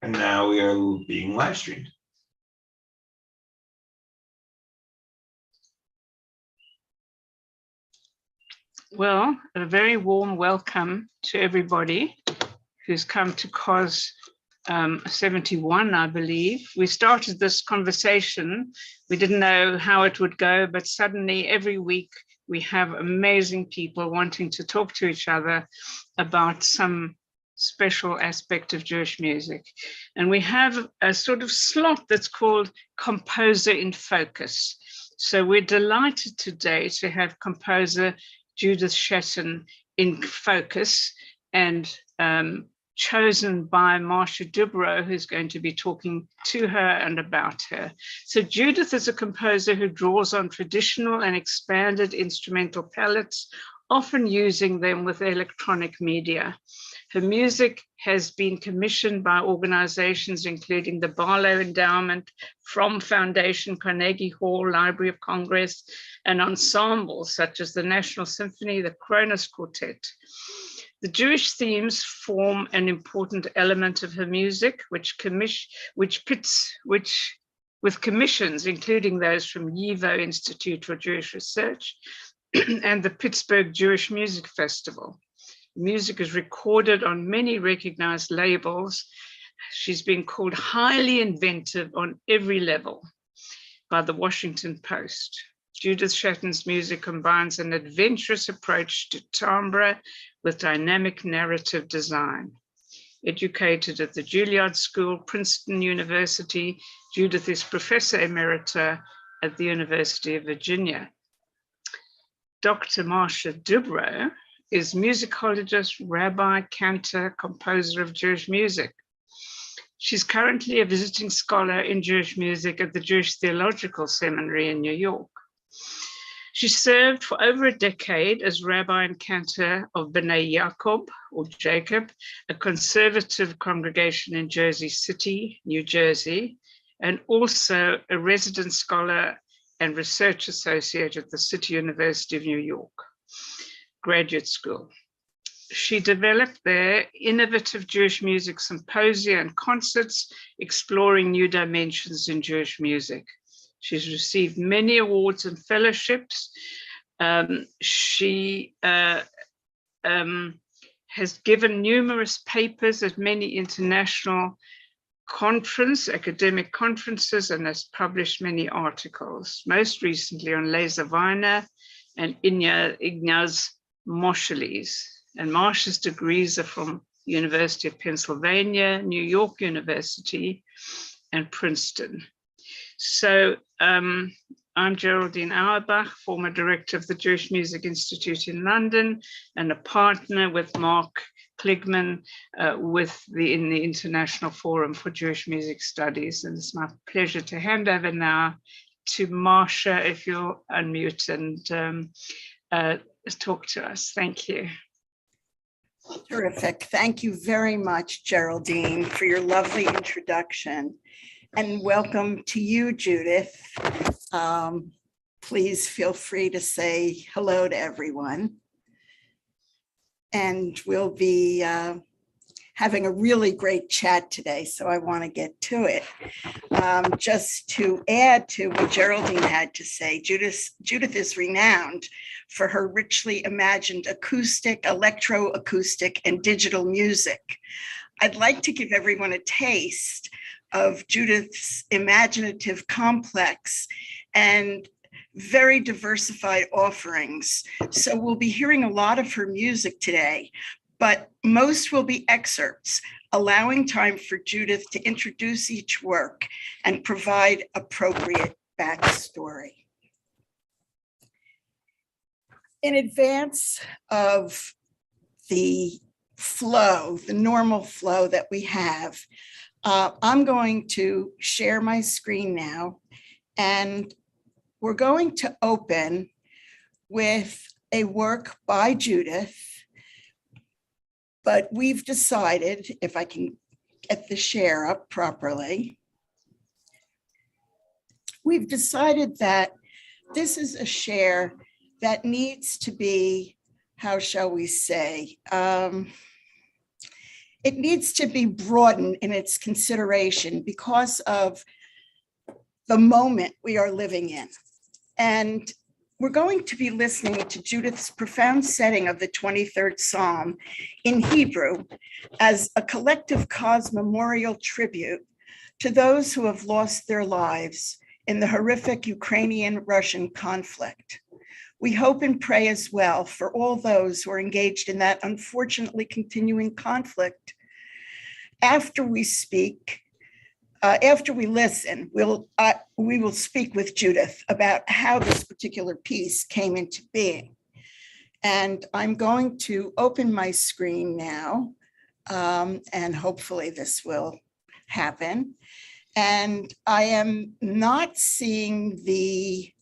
And now we are being live streamed. Well, a very warm welcome to everybody who's come to COZ 71, I believe. We started this conversation. We didn't know how it would go, but suddenly every week we have amazing people wanting to talk to each other about some special aspect of Jewish music. And we have a sort of slot that's called Composer in Focus. So we're delighted today to have composer Judith Shatin in focus, and chosen by Marsha Dubrow, who's going to be talking to her and about her. So Judith is a composer who draws on traditional and expanded instrumental palettes, often using them with electronic media. Her music has been commissioned by organizations including the Barlow Endowment, From Foundation, Carnegie Hall, Library of Congress, and ensembles such as the National Symphony, the Kronos Quartet. The Jewish themes form an important element of her music, with commissions, including those from YIVO Institute for Jewish Research and the Pittsburgh Jewish Music Festival. Music is recorded on many recognized labels. She's been called highly inventive on every level by the Washington Post. Judith Shatin's music combines an adventurous approach to timbre with dynamic narrative design. Educated at the Juilliard School, Princeton University, Judith is Professor Emerita at the University of Virginia. Dr. Marsha Dubrow is musicologist, rabbi, cantor, composer of Jewish music. She's currently a visiting scholar in Jewish music at the Jewish Theological Seminary in New York. She served for over a decade as rabbi and cantor of B'nai Yaakov, or Jacob, a conservative congregation in Jersey City, New Jersey, and also a resident scholar and research associate at the City University of New York Graduate School. She developed their innovative Jewish music symposia and concerts exploring new dimensions in Jewish music. She's received many awards and fellowships. She has given numerous papers at many international academic conferences, and has published many articles, most recently on Lazar, Weiner and Ignaz Moscheles. And Marsha's degrees are from University of Pennsylvania, New York University, and Princeton. So I'm Geraldine Auerbach, former director of the Jewish Music Institute in London, and a partner with Mark Kligman in the International Forum for Jewish Music Studies. And it's my pleasure to hand over now to Marsha, if you'll unmute and talk to us. Thank you. Terrific. Thank you very much, Geraldine, for your lovely introduction. And welcome to you, Judith. Please feel free to say hello to everyone. And we'll be having a really great chat today, so I want to get to it. Just to add to what Geraldine had to say, Judith is renowned for her richly imagined acoustic, electroacoustic, and digital music. I'd like to give everyone a taste of Judith's imaginative, complex, and very diversified offerings. So we'll be hearing a lot of her music today, but most will be excerpts, allowing time for Judith to introduce each work and provide appropriate backstory. In advance of the flow, the normal flow that we have, I'm going to share my screen now, and we're going to open with a work by Judith, but we've decided, if I can get the share up properly, we've decided that this is a share that needs to be, how shall we say, it it needs to be broadened in its consideration because of the moment we are living in. And we're going to be listening to Judith's profound setting of the 23rd Psalm in Hebrew as a collective COZ memorial tribute to those who have lost their lives in the horrific Ukrainian-Russian conflict. We hope and pray as well for all those who are engaged in that unfortunately continuing conflict. After we listen, we will speak with Judith about how this particular piece came into being. And I'm going to open my screen now, and hopefully this will happen. And I am not seeing the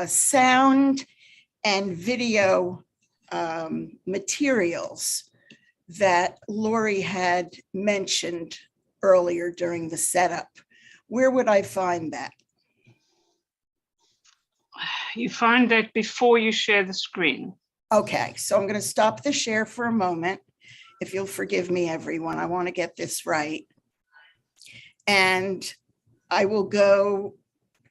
sound and video materials that Lori had mentioned earlier during the setup. Where would I find that? You find that before you share the screen. Okay, so I'm going to stop the share for a moment. If you'll forgive me, everyone, I want to get this right. And I will go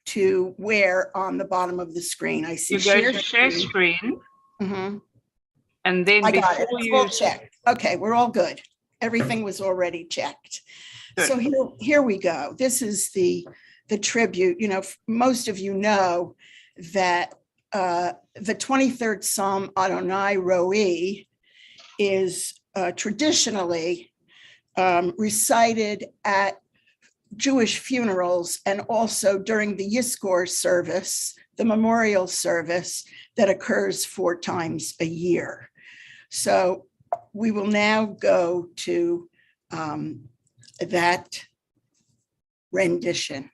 to where on the bottom of the screen I see you go to share screen. Mm-hmm. And then I got before it. you All checked. Okay, we're all good. Everything was already checked. Good. So here we go. This is the tribute. You know, most of you know that the 23rd Psalm Adonai Roi is traditionally recited at Jewish funerals and also during the Yizkor service, the memorial service that occurs 4 times a year. So we will now go to that rendition.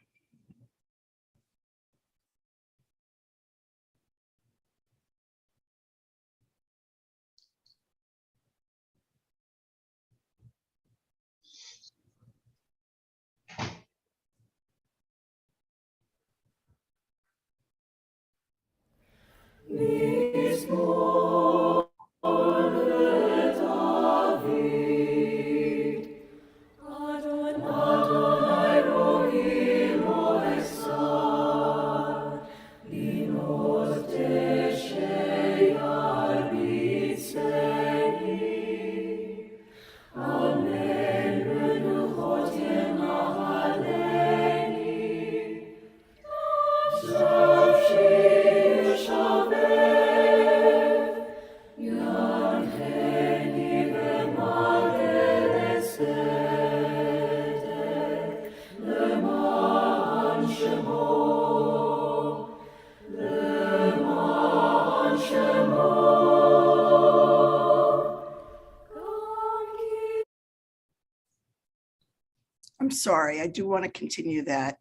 I'm sorry, I do want to continue that.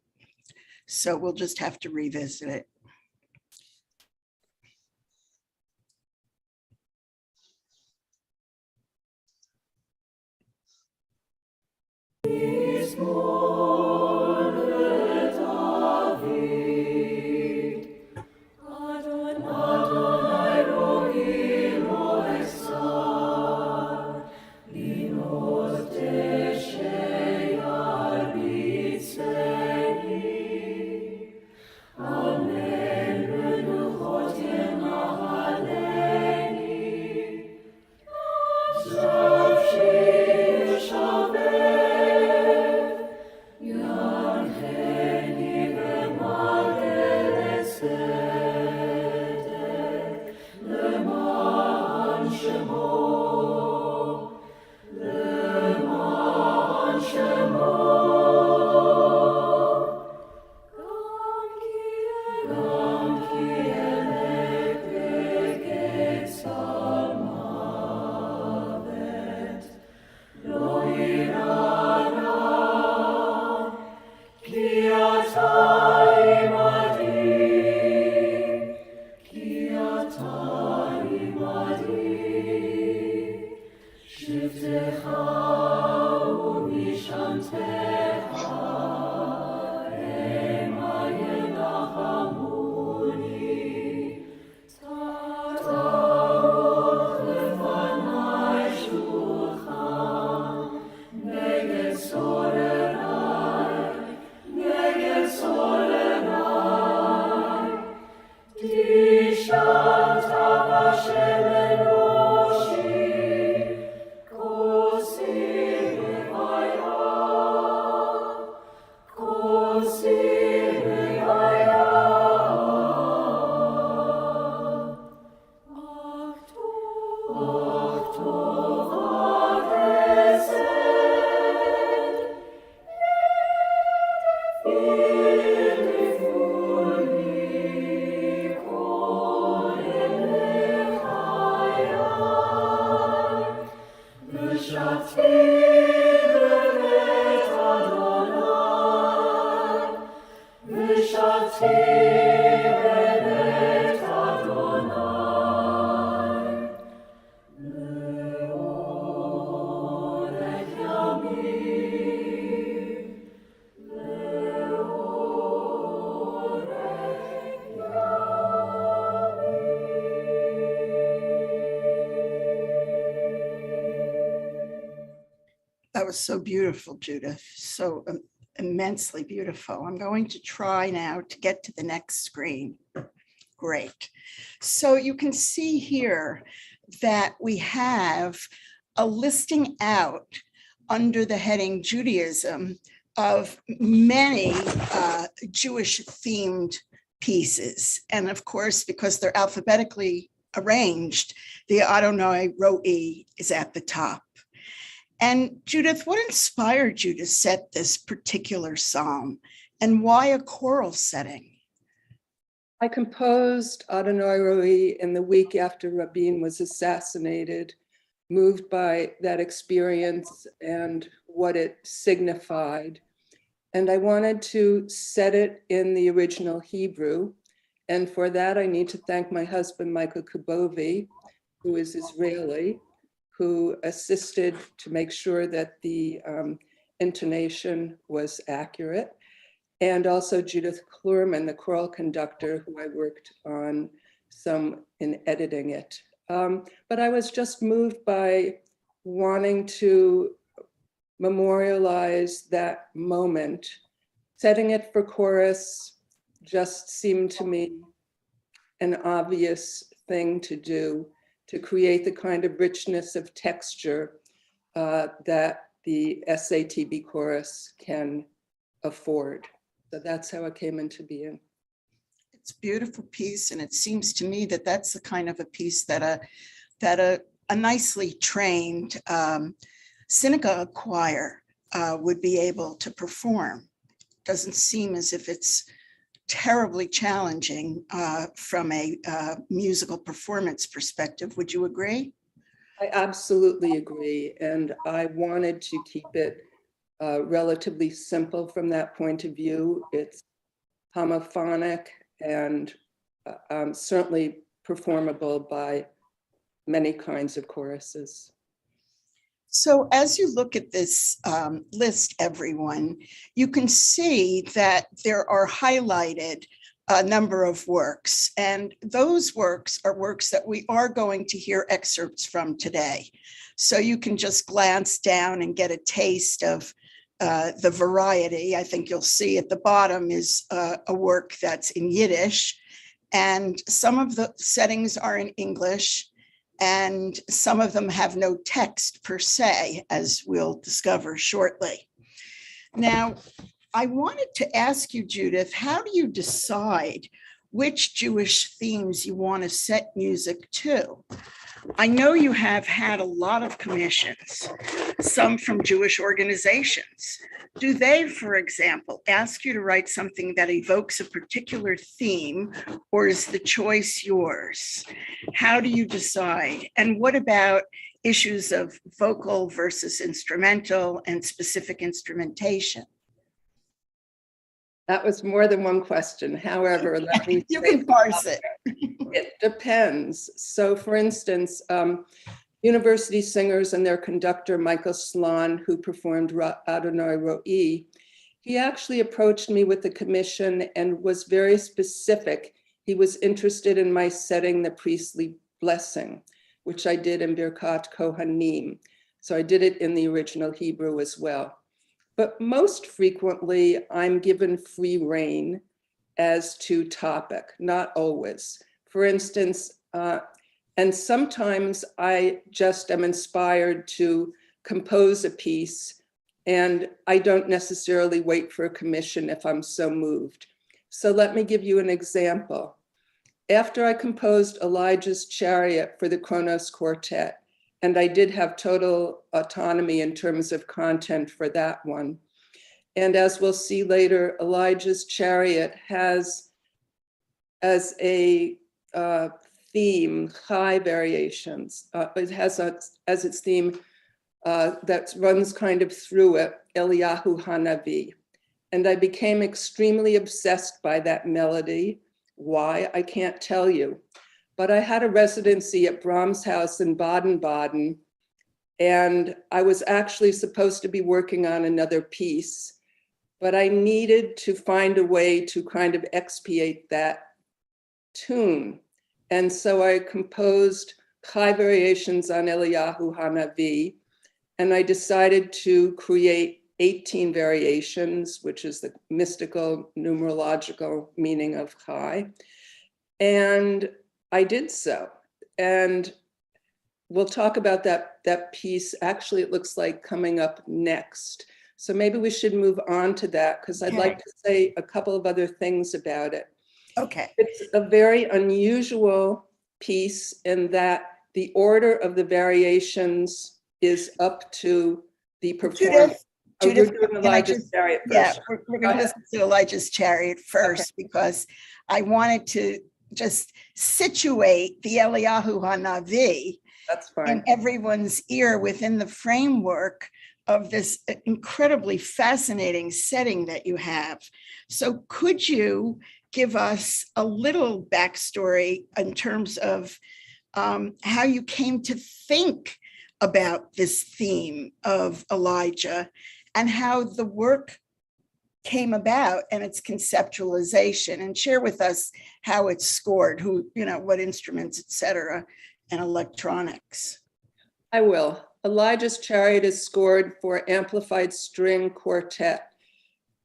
So we'll just have to revisit it. That was so beautiful, Judith, so immensely beautiful. I'm going to try now to get to the next screen. Great. So you can see here that we have a listing out under the heading Judaism of many Jewish themed pieces. And of course, because they're alphabetically arranged, the N.Y.U is at the top. And Judith, what inspired you to set this particular psalm, and why a choral setting? I composed N.Y.U in the week after Rabin was assassinated, moved by that experience and what it signified. And I wanted to set it in the original Hebrew. And for that, I need to thank my husband, Michael Kubovi, who is Israeli, who assisted to make sure that the intonation was accurate. And also Judith Klurman, the choral conductor, who I worked on some in editing it. But I was just moved by wanting to memorialize that moment. Setting it for chorus just seemed to me an obvious thing to do, to create the kind of richness of texture that the SATB chorus can afford. So that's how it came into being. It's a beautiful piece, and it seems to me that that's the kind of a piece that a nicely trained synagogue choir would be able to perform. Doesn't seem as if it's terribly challenging from a musical performance perspective. Would you agree? I absolutely agree. And I wanted to keep it relatively simple from that point of view. It's homophonic and certainly performable by many kinds of choruses. So as you look at this list, everyone, you can see that there are highlighted a number of works, and those works are works that we are going to hear excerpts from today. So you can just glance down and get a taste of the variety. I think you'll see at the bottom is a work that's in Yiddish, and some of the settings are in English, and some of them have no text per se, as we'll discover shortly. Now, I wanted to ask you, Judith, how do you decide which Jewish themes you want to set music to? I know you have had a lot of commissions, some from Jewish organizations. Do they, for example, ask you to write something that evokes a particular theme, or is the choice yours? How do you decide? And what about issues of vocal versus instrumental and specific instrumentation? That was more than one question. However, let me you can parse it. It depends. So for instance, university singers and their conductor, Michael Sloan, who performed Adonai Ro'i, he actually approached me with the commission and was very specific. He was interested in my setting the priestly blessing, which I did in Birkat Kohanim. So I did it in the original Hebrew as well. But most frequently, I'm given free rein as to topic, not always. For instance, And sometimes I just am inspired to compose a piece, and I don't necessarily wait for a commission if I'm so moved. So let me give you an example. After I composed Elijah's Chariot for the Kronos Quartet, and I did have total autonomy in terms of content for that one. And as we'll see later, Elijah's Chariot has as a theme, high variations. It has as its theme that runs kind of through it, Eliyahu Hanavi. And I became extremely obsessed by that melody. Why? I can't tell you. But I had a residency at Brahms House in Baden-Baden, and I was actually supposed to be working on another piece, but I needed to find a way to kind of expiate that tune. And so I composed high variations on Eliyahu Hanavi, and I decided to create 18 variations, which is the mystical numerological meaning of high. And I did so. And we'll talk about that piece. Actually, it looks like coming up next. So maybe we should move on to that, because I'd like to say a couple of other things about it. Okay. It's a very unusual piece in that the order of the variations is up to the performance. Judith, you're doing Elijah's Chariot first. Yeah, we're going to listen to Elijah's Chariot first, because I wanted to just situate the Eliyahu Hanavi in everyone's ear within the framework of this incredibly fascinating setting that you have. So could you give us a little backstory in terms of how you came to think about this theme of Elijah and how the work came about and its conceptualization, and share with us how it's scored, what instruments, et cetera, and electronics. I will. Elijah's Chariot is scored for amplified string quartet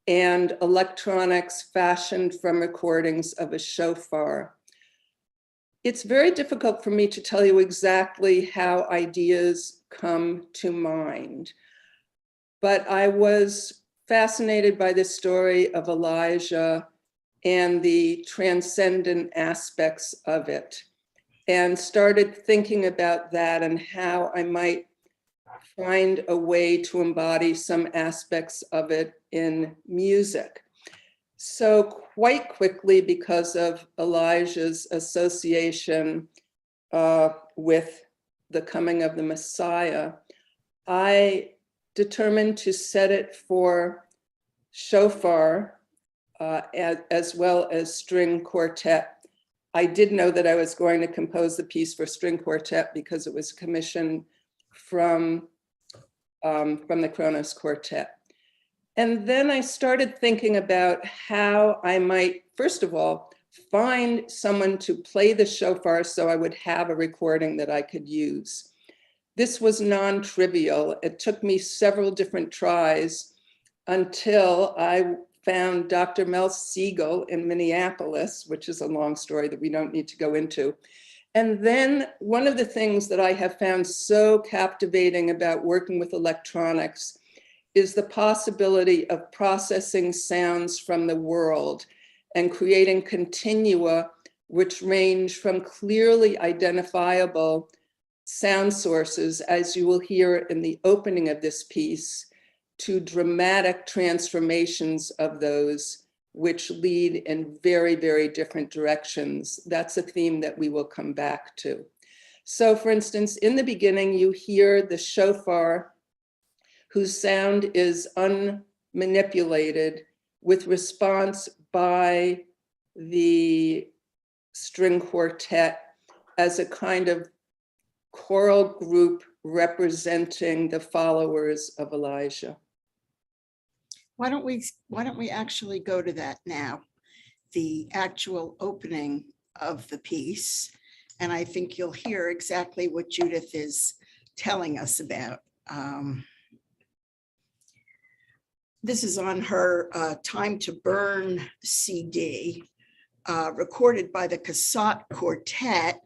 and electronics fashioned from recordings of a shofar. It's very difficult for me to tell you exactly how ideas come to mind, but I was fascinated by the story of Elijah and the transcendent aspects of it, and started thinking about that and how I might find a way to embody some aspects of it in music. So quite quickly, because of Elijah's association with the coming of the Messiah, I determined to set it for shofar as well as string quartet. I did know that I was going to compose the piece for string quartet because it was commissioned from the Kronos Quartet. And then I started thinking about how I might, first of all, find someone to play the shofar so I would have a recording that I could use. This was non-trivial. It took me several different tries until I found Dr. Mel Siegel in Minneapolis, which is a long story that we don't need to go into. And then one of the things that I have found so captivating about working with electronics is the possibility of processing sounds from the world and creating continua which range from clearly identifiable sound sources, as you will hear in the opening of this piece, to dramatic transformations of those which lead in very, very different directions. That's a theme that we will come back to. So for instance, in the beginning, you hear the shofar, whose sound is unmanipulated, with response by the string quartet as a kind of choral group representing the followers of Elijah. Why don't we actually go to that now, the actual opening of the piece, and I think you'll hear exactly what Judith is telling us about. This is on her Time to Burn CD, recorded by the COZ Quartet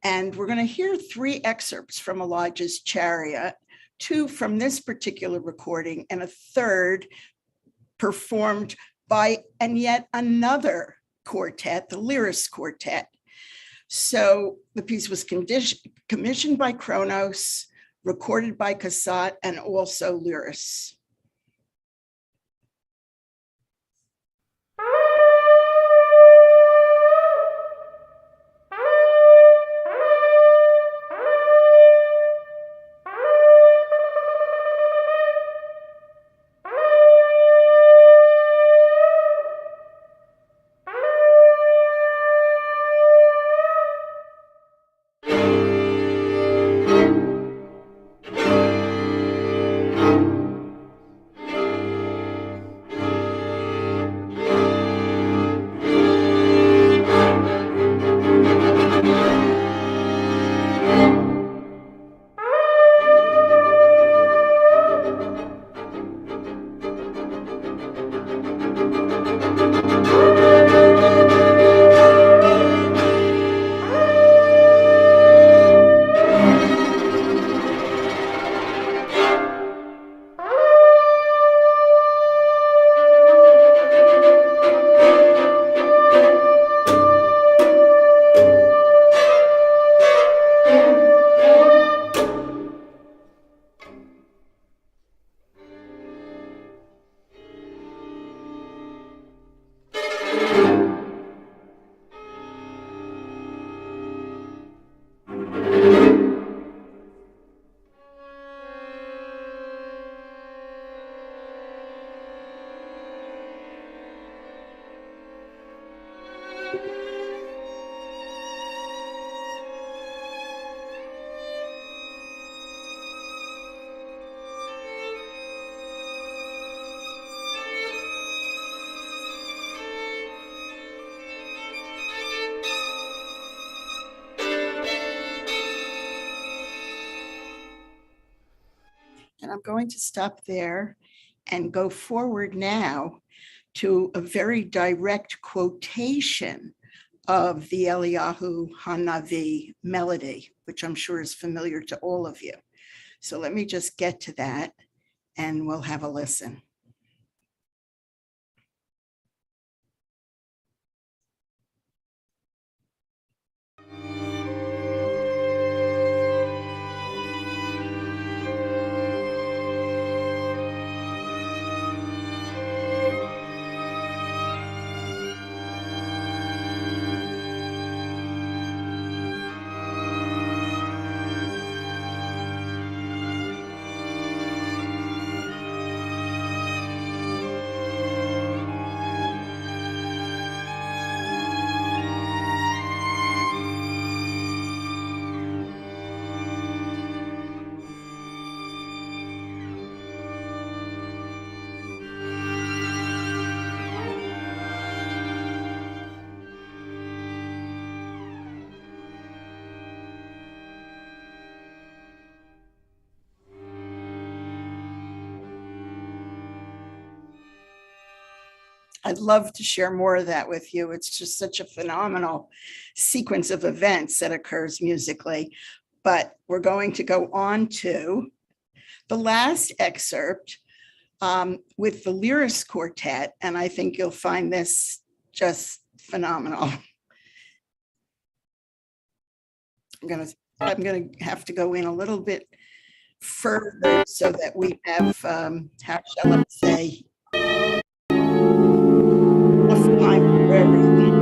And we're going to hear 3 excerpts from Elijah's Chariot, 2 from this particular recording, and a 3rd performed by and yet another quartet, the Lyris Quartet. So the piece was commissioned by Kronos, recorded by COZ, and also Lyris. And I'm going to stop there and go forward now to a very direct quotation of the Eliyahu Hanavi melody, which I'm sure is familiar to all of you. So let me just get to that and we'll have a listen. I'd love to share more of that with you. It's just such a phenomenal sequence of events that occurs musically. But we're going to go on to the last excerpt with the Lyris Quartet, and I think you'll find this just phenomenal. I'm gonna have to go in a little bit further so that we have, how shall I say, enough time for everything.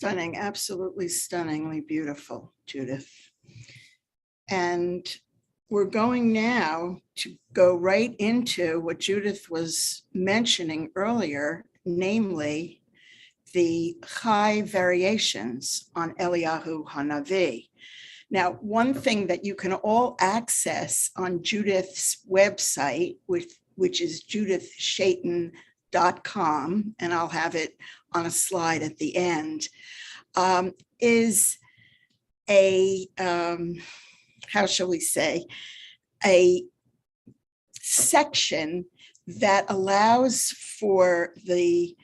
stunning, absolutely stunningly beautiful, Judith. And we're going now to go right into what Judith was mentioning earlier, namely the Chai variations on Eliyahu Hanavi. Now, one thing that you can all access on Judith's website, which is judithshatin.com, and I'll have it on a slide at the end, is a, how shall we say, a section that allows for the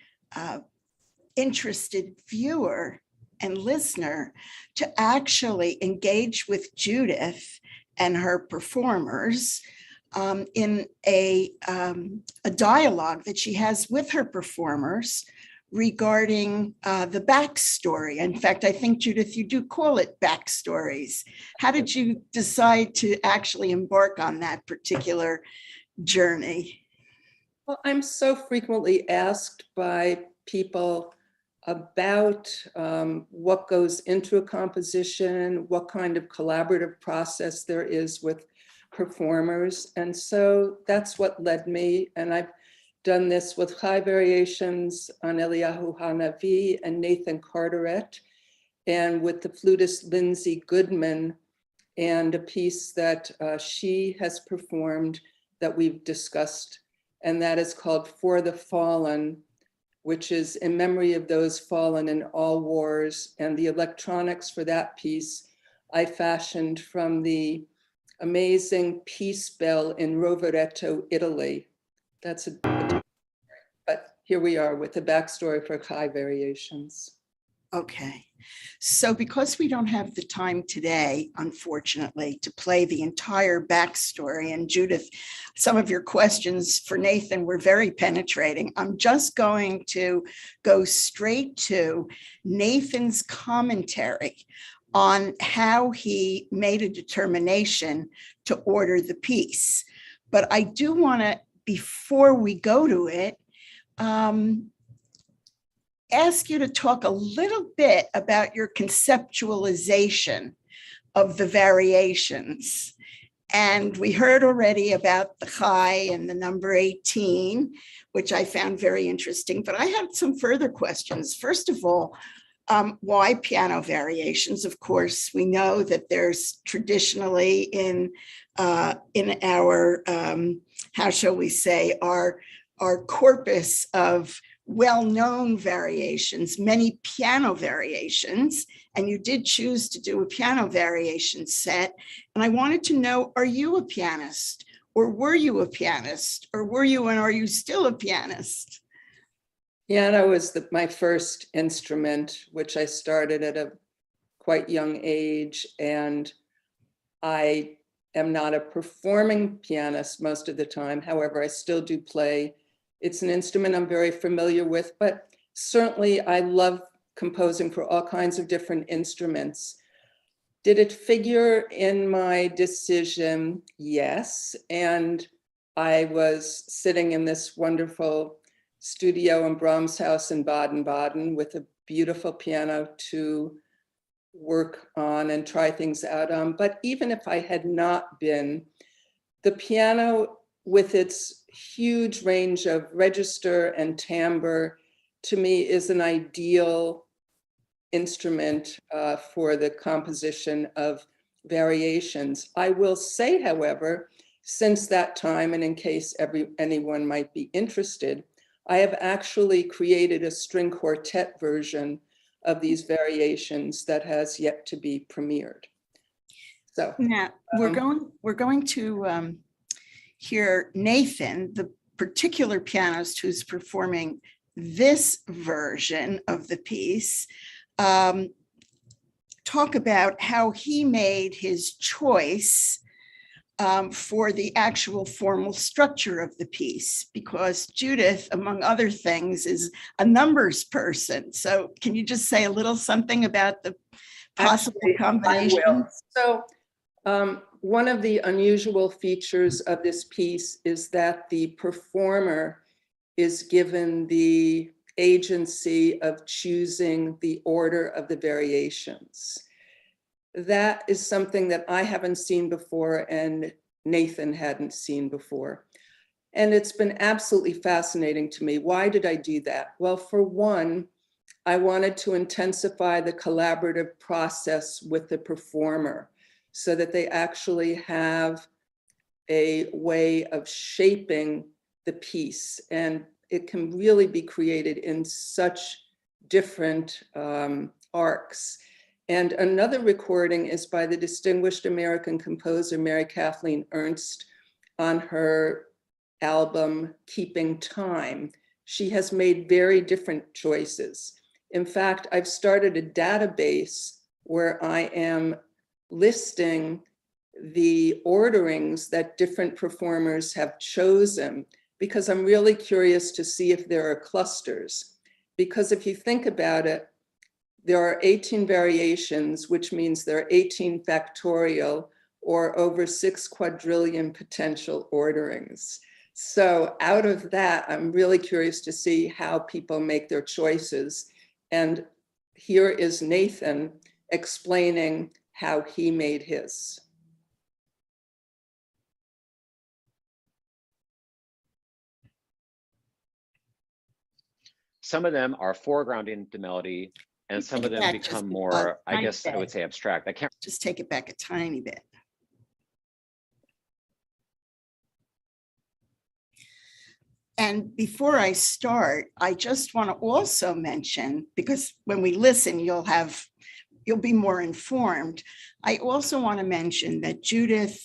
interested viewer and listener to actually engage with Judith and her performers in a dialogue that she has with her performers regarding the backstory. In fact, I think, Judith, you do call it backstories. How did you decide to actually embark on that particular journey? Well, I'm so frequently asked by people about what goes into a composition, what kind of collaborative process there is with performers. And so that's what led me. And I've done this with Chai variations on Eliyahu Hanavi and Nathan Carteret, and with the flutist Lindsay Goodman, and a piece that she has performed that we've discussed, and that is called For the Fallen, which is in memory of those fallen in all wars. And the electronics for that piece I fashioned from the amazing peace bell in Rovereto, Italy. That's but here we are with the backstory for Chai variations. Okay, so because we don't have the time today, unfortunately, to play the entire backstory, and Judith, some of your questions for Nathan were very penetrating, I'm just going to go straight to Nathan's commentary on how he made a determination to order the piece. But I do want to, before we go to it, ask you to talk a little bit about your conceptualization of the variations. And we heard already about the Chai and the number 18, which I found very interesting, but I had some further questions. First of all, why piano variations? Of course, we know that there's traditionally in our, how shall we say, our corpus of well-known variations, many piano variations, and you did choose to do a piano variation set. And I wanted to know, are you a pianist, or were you a pianist, or were you and are you still a pianist? Piano was my first instrument, which I started at a quite young age, and I am not a performing pianist most of the time. However, I still do play. It's an instrument I'm very familiar with, but certainly I love composing for all kinds of different instruments. Did it figure in my decision? Yes. And I was sitting in this wonderful studio in Brahms House in Baden-Baden with a beautiful piano to work on and try things out on. But even if I had not been, the piano, with its huge range of register and timbre, to me is an ideal instrument for the composition of variations. I will say, however, since that time, and in case anyone might be interested, I have actually created a string quartet version of these variations that has yet to be premiered. So now we're going to hear Nathan, the particular pianist who's performing this version of the piece, talk about how he made his choice for the actual formal structure of the piece, because Judith, among other things, is a numbers person. So can you just say a little something about the possible combination? I will. So one of the unusual features of this piece is that the performer is given the agency of choosing the order of the variations. That is something that I haven't seen before and Nathan hadn't seen before. And it's been absolutely fascinating to me. Why did I do that? Well, for one, I wanted to intensify the collaborative process with the performer so that they actually have a way of shaping the piece. And it can really be created in such different arcs. And another recording is by the distinguished American composer, Mary Kathleen Ernst, on her album, Keeping Time. She has made very different choices. In fact, I've started a database where I am listing the orderings that different performers have chosen, because I'm really curious to see if there are clusters. Because if you think about it, there are 18 variations, which means there are 18 factorial or over 6 quadrillion potential orderings. So out of that, I'm really curious to see how people make their choices. And here is Nathan explaining how he made his. Some of them are foregrounding the melody, and some of them become more, I guess I would say, abstract. I can't just take it back a tiny bit. And before I start, I just want to also mention, because when we listen, you'll be more informed. I also want to mention that Judith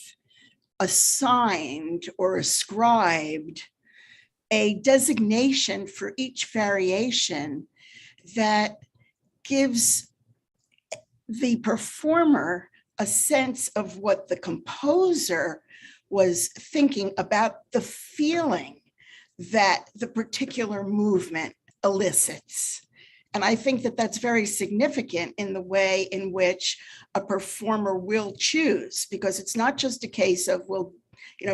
assigned or ascribed a designation for each variation that gives the performer a sense of what the composer was thinking about the feeling that the particular movement elicits. And I think that that's very significant in the way in which a performer will choose, because it's not just a case of, well,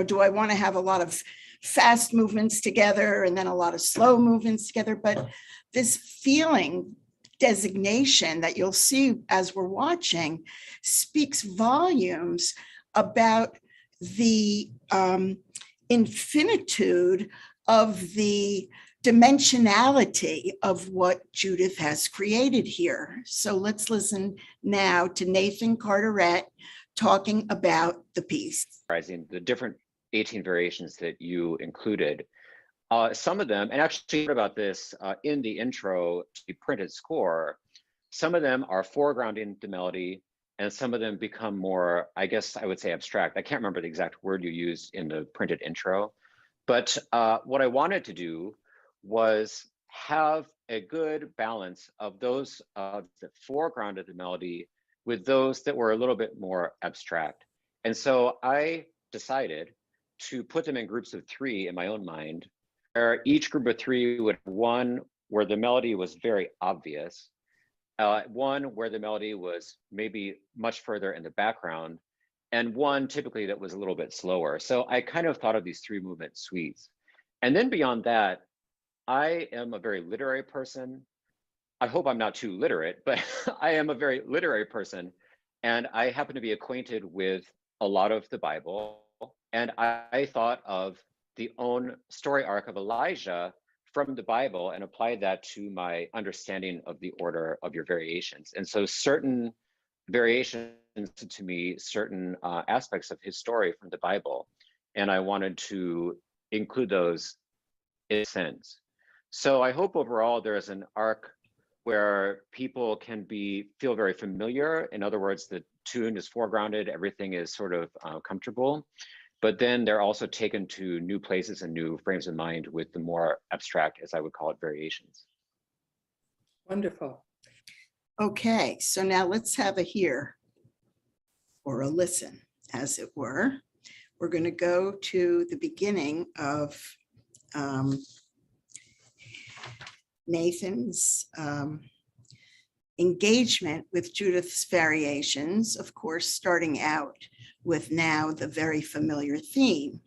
do I want to have a lot of fast movements together and then a lot of slow movements together? But this feeling designation that you'll see as we're watching speaks volumes about the infinitude of the dimensionality of what Judith has created here. So let's listen now to Nathan Carteret talking about the piece. The different 18 variations that you included. Some of them, and actually heard about this in the intro to the printed score, some of them are foregrounding the melody, and some of them become more, I guess I would say, abstract. I can't remember the exact word you used in the printed intro, but what I wanted to do was have a good balance of those that foregrounded the melody with those that were a little bit more abstract. And so I decided to put them in groups of 3 in my own mind, where each group of 3 would have one where the melody was very obvious, one where the melody was maybe much further in the background, and one typically that was a little bit slower. So I kind of thought of these 3 movement suites. And then beyond that, I am a very literary person. I hope I'm not too literate, but I am a very literary person. And I happen to be acquainted with a lot of the Bible. And I thought of the own story arc of Elijah from the Bible and applied that to my understanding of the order of your variations. And so certain variations to me, certain aspects of his story from the Bible. And I wanted to include those in a sense. So I hope overall there is an arc where people can feel very familiar. In other words, the tune is foregrounded, everything is sort of comfortable, but then they're also taken to new places and new frames of mind with the more abstract, as I would call it, variations. Wonderful. Okay, so now let's have a hear or a listen, as it were. We're going to go to the beginning of Nathan's engagement with Judith's variations, of course, starting out with now the very familiar theme.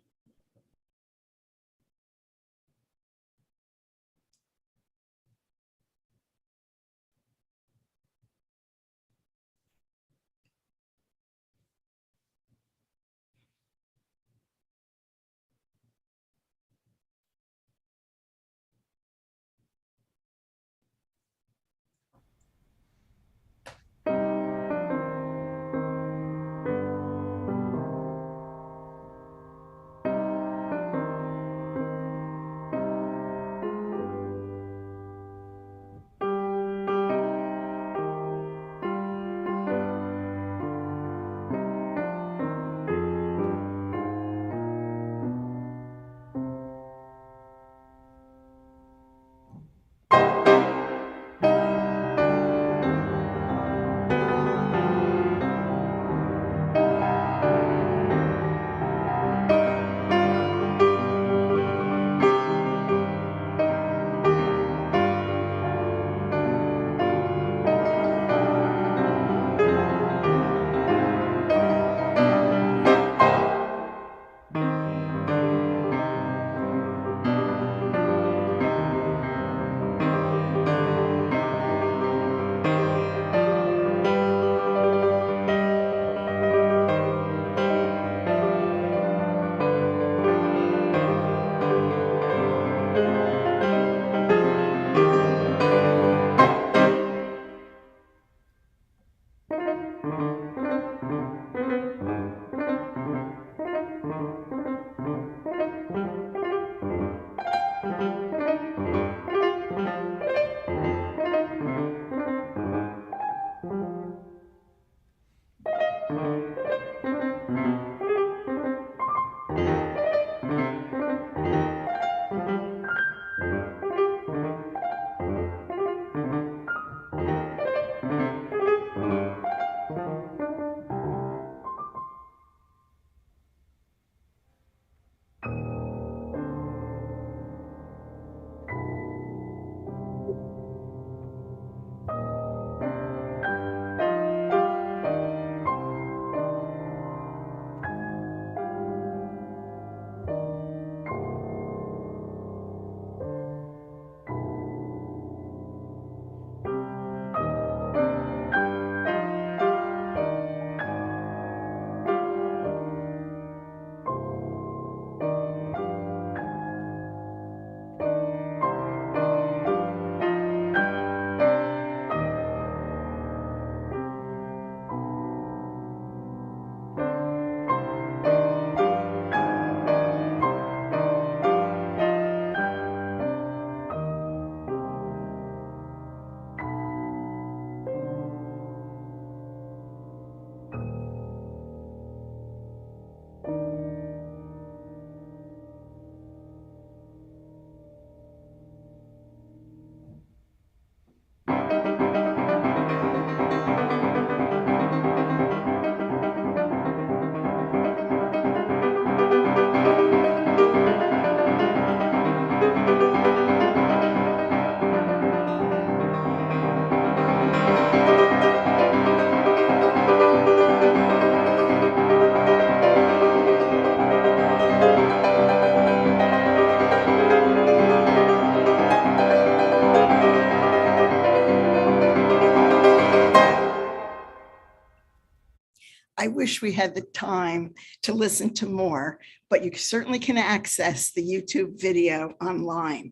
I wish we had the time to listen to more, but you certainly can access the YouTube video online.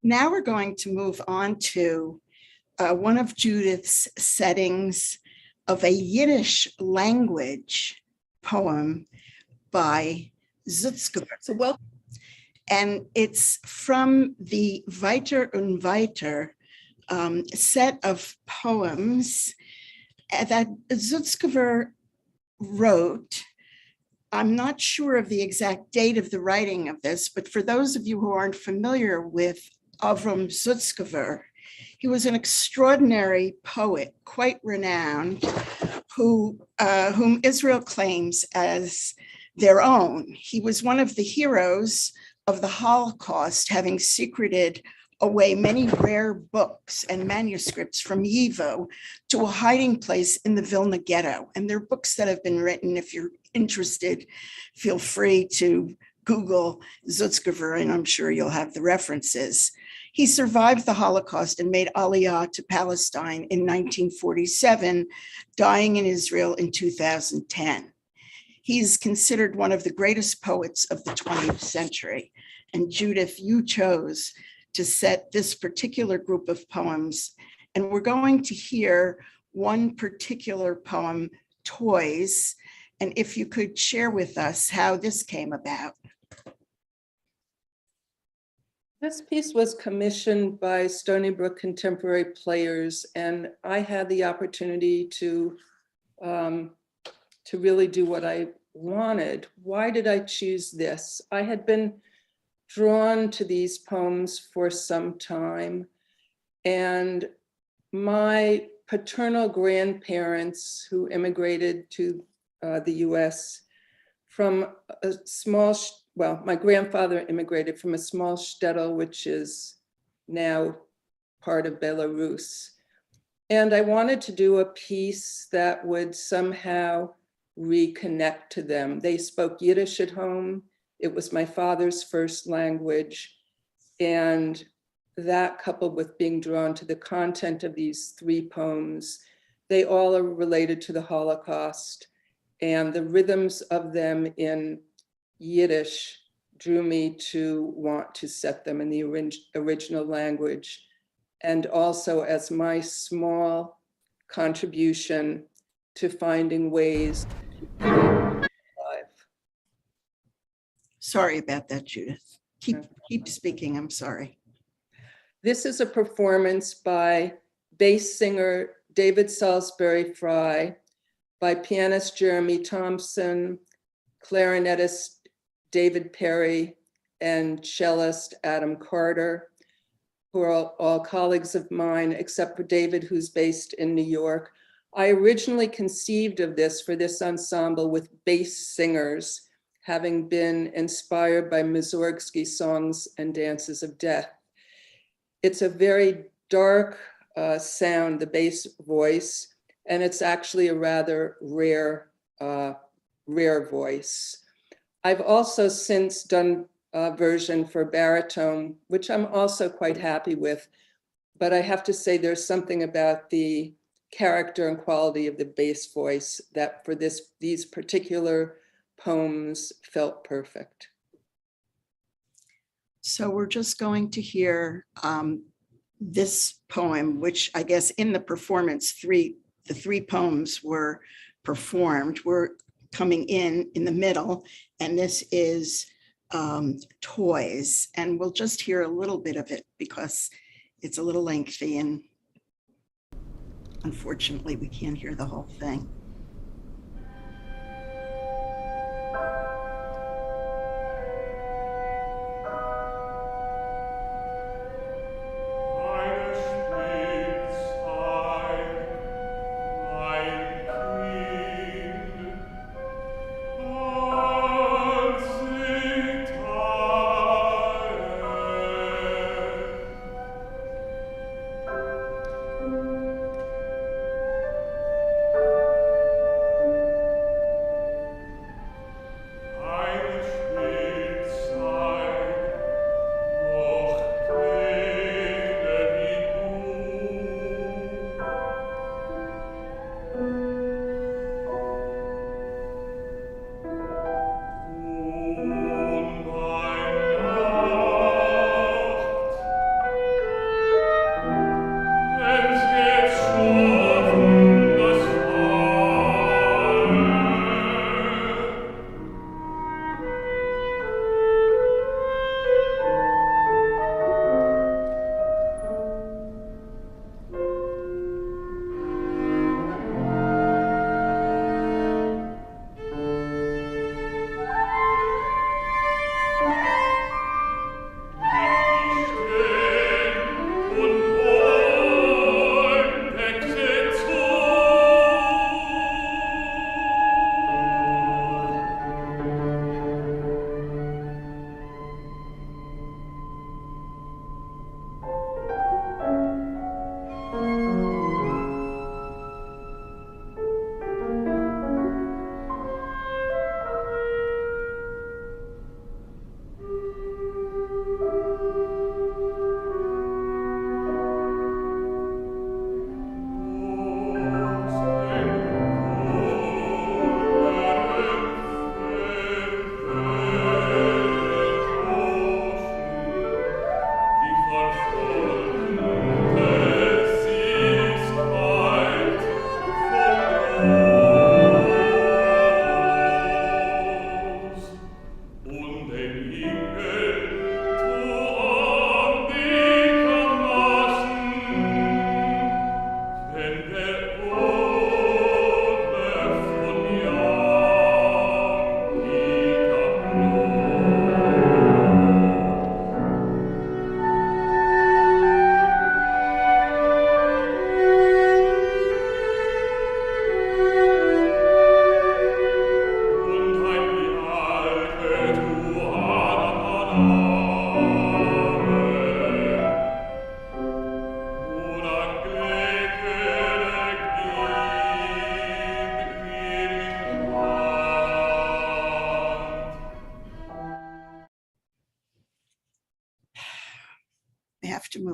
Now we're going to move on to one of Judith's settings of a Yiddish language poem by Zutzkever. So welcome. And it's from the Weiter und Weiter set of poems that Zutzkever wrote. I'm not sure of the exact date of the writing of this, but for those of you who aren't familiar with Avram Zutzkever, he was an extraordinary poet, quite renowned, whom Israel claims as their own. He was one of the heroes of the Holocaust, having secreted away many rare books and manuscripts from Yivo to a hiding place in the Vilna ghetto. And there are books that have been written. If you're interested, feel free to Google Zutzkever, and I'm sure you'll have the references. He survived the Holocaust and made Aliyah to Palestine in 1947, dying in Israel in 2010. He's considered one of the greatest poets of the 20th century. And Judith, you chose to set this particular group of poems. And we're going to hear one particular poem, Toys. And if you could share with us how this came about. This piece was commissioned by Stony Brook Contemporary Players, and I had the opportunity to really do what I wanted. Why did I choose this? I had been drawn to these poems for some time, and my paternal grandparents, who immigrated to the US from a small, well, my grandfather immigrated from a small shtetl, which is now part of Belarus. And I wanted to do a piece that would somehow reconnect to them. They spoke Yiddish at home. It was my father's first language. And that, coupled with being drawn to the content of these three poems, they all are related to the Holocaust. And the rhythms of them in Yiddish drew me to want to set them in the original language. And also as my small contribution to finding ways to live. Sorry about that, Judith. Keep speaking, I'm sorry. This is a performance by bass singer David Salisbury Fry, by pianist Jeremy Thompson, clarinetist David Perry, and cellist Adam Carter, who are all colleagues of mine, except for David, who's based in New York. I originally conceived of this for this ensemble with bass singers, having been inspired by Mussorgsky's Songs and Dances of Death. It's a very dark sound, the bass voice, and it's actually a rather rare voice. I've also since done a version for baritone, which I'm also quite happy with, but I have to say there's something about the character and quality of the bass voice that for these particular poems felt perfect. So we're just going to hear this poem, which I guess in the performance, the three poems were performed. We're coming in the middle, and this is Toys. And we'll just hear a little bit of it because it's a little lengthy and unfortunately we can't hear the whole thing.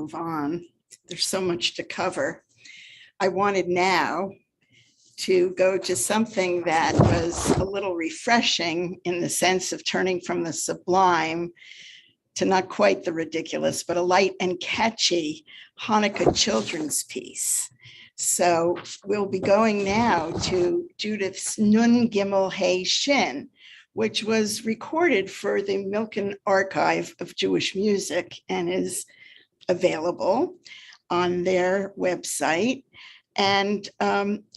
move on. There's so much to cover. I wanted now to go to something that was a little refreshing in the sense of turning from the sublime to not quite the ridiculous, but a light and catchy Hanukkah children's piece. So we'll be going now to Judith's Nun Gimel Hey Shin, which was recorded for the Milken Archive of Jewish Music and is available on their website. And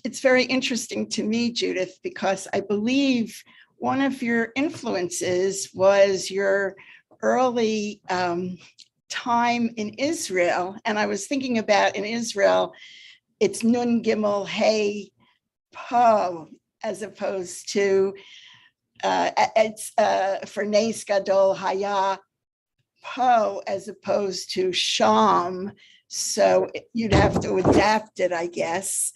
it's very interesting to me, Judith, because I believe one of your influences was your early time in Israel. And I was thinking about in Israel, it's Nun Gimel Hey Po, as opposed to, it's for Nes Gadol Haya Po, as opposed to Sham. So you'd have to adapt it, I guess,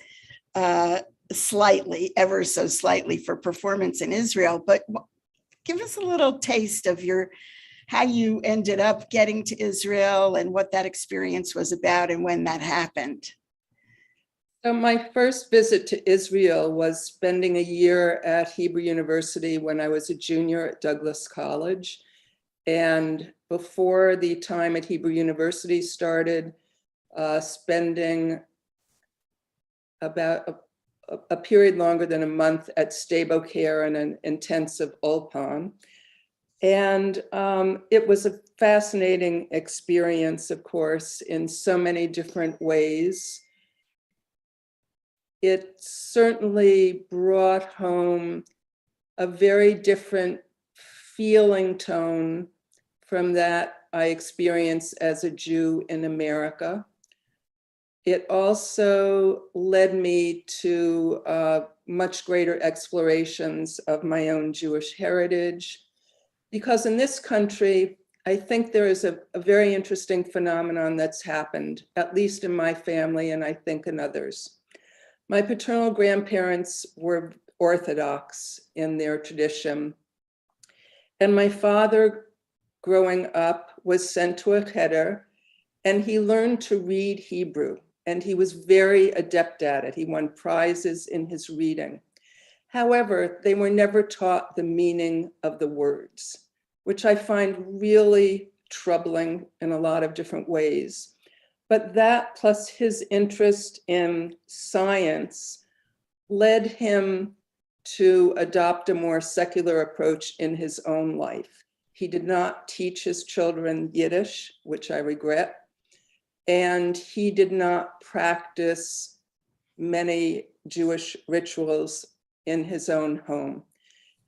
slightly, ever so slightly for performance in Israel. But give us a little taste of how you ended up getting to Israel and what that experience was about and when that happened. So my first visit to Israel was spending a year at Hebrew University when I was a junior at Douglas College. And before the time at Hebrew University started, spending about a period longer than a month at Stabo Care in an intensive ulpan. And it was a fascinating experience, of course, in so many different ways. It certainly brought home a very different feeling tone from that I experienced as a Jew in America. It also led me to much greater explorations of my own Jewish heritage, because in this country, I think there is a very interesting phenomenon that's happened, at least in my family, and I think in others. My paternal grandparents were Orthodox in their tradition, and my father, growing up, was sent to a cheder, and he learned to read Hebrew, and he was very adept at it. He won prizes in his reading. However, they were never taught the meaning of the words, which I find really troubling in a lot of different ways. But that, plus his interest in science, led him to adopt a more secular approach in his own life. He did not teach his children Yiddish, which I regret, and he did not practice many Jewish rituals in his own home.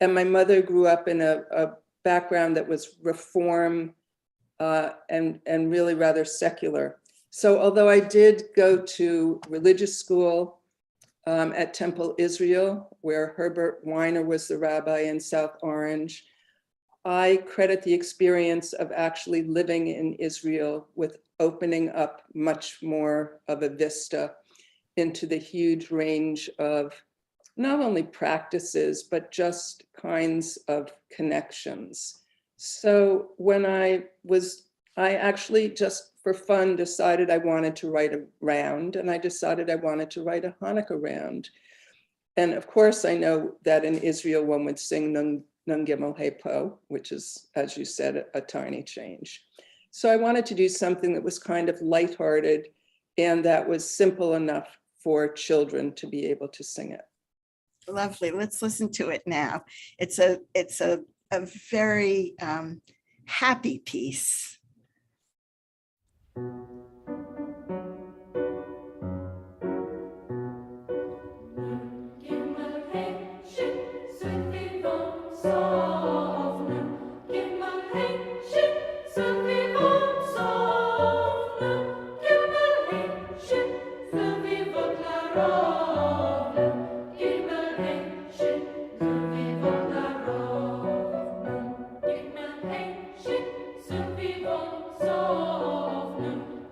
And my mother grew up in a background that was Reform and really rather secular. So although I did go to religious school at Temple Israel, where Herbert Weiner was the rabbi in South Orange, I credit the experience of actually living in Israel with opening up much more of a vista into the huge range of not only practices, but just kinds of connections. So when I actually just for fun decided I wanted to write a round, and I decided I wanted to write a Hanukkah round. And of course, I know that in Israel, one would sing Nun Gimel Hey Po, which is, as you said, a tiny change. So I wanted to do something that was kind of lighthearted and that was simple enough for children to be able to sing it. Lovely. Let's listen to it now. It's a very happy piece.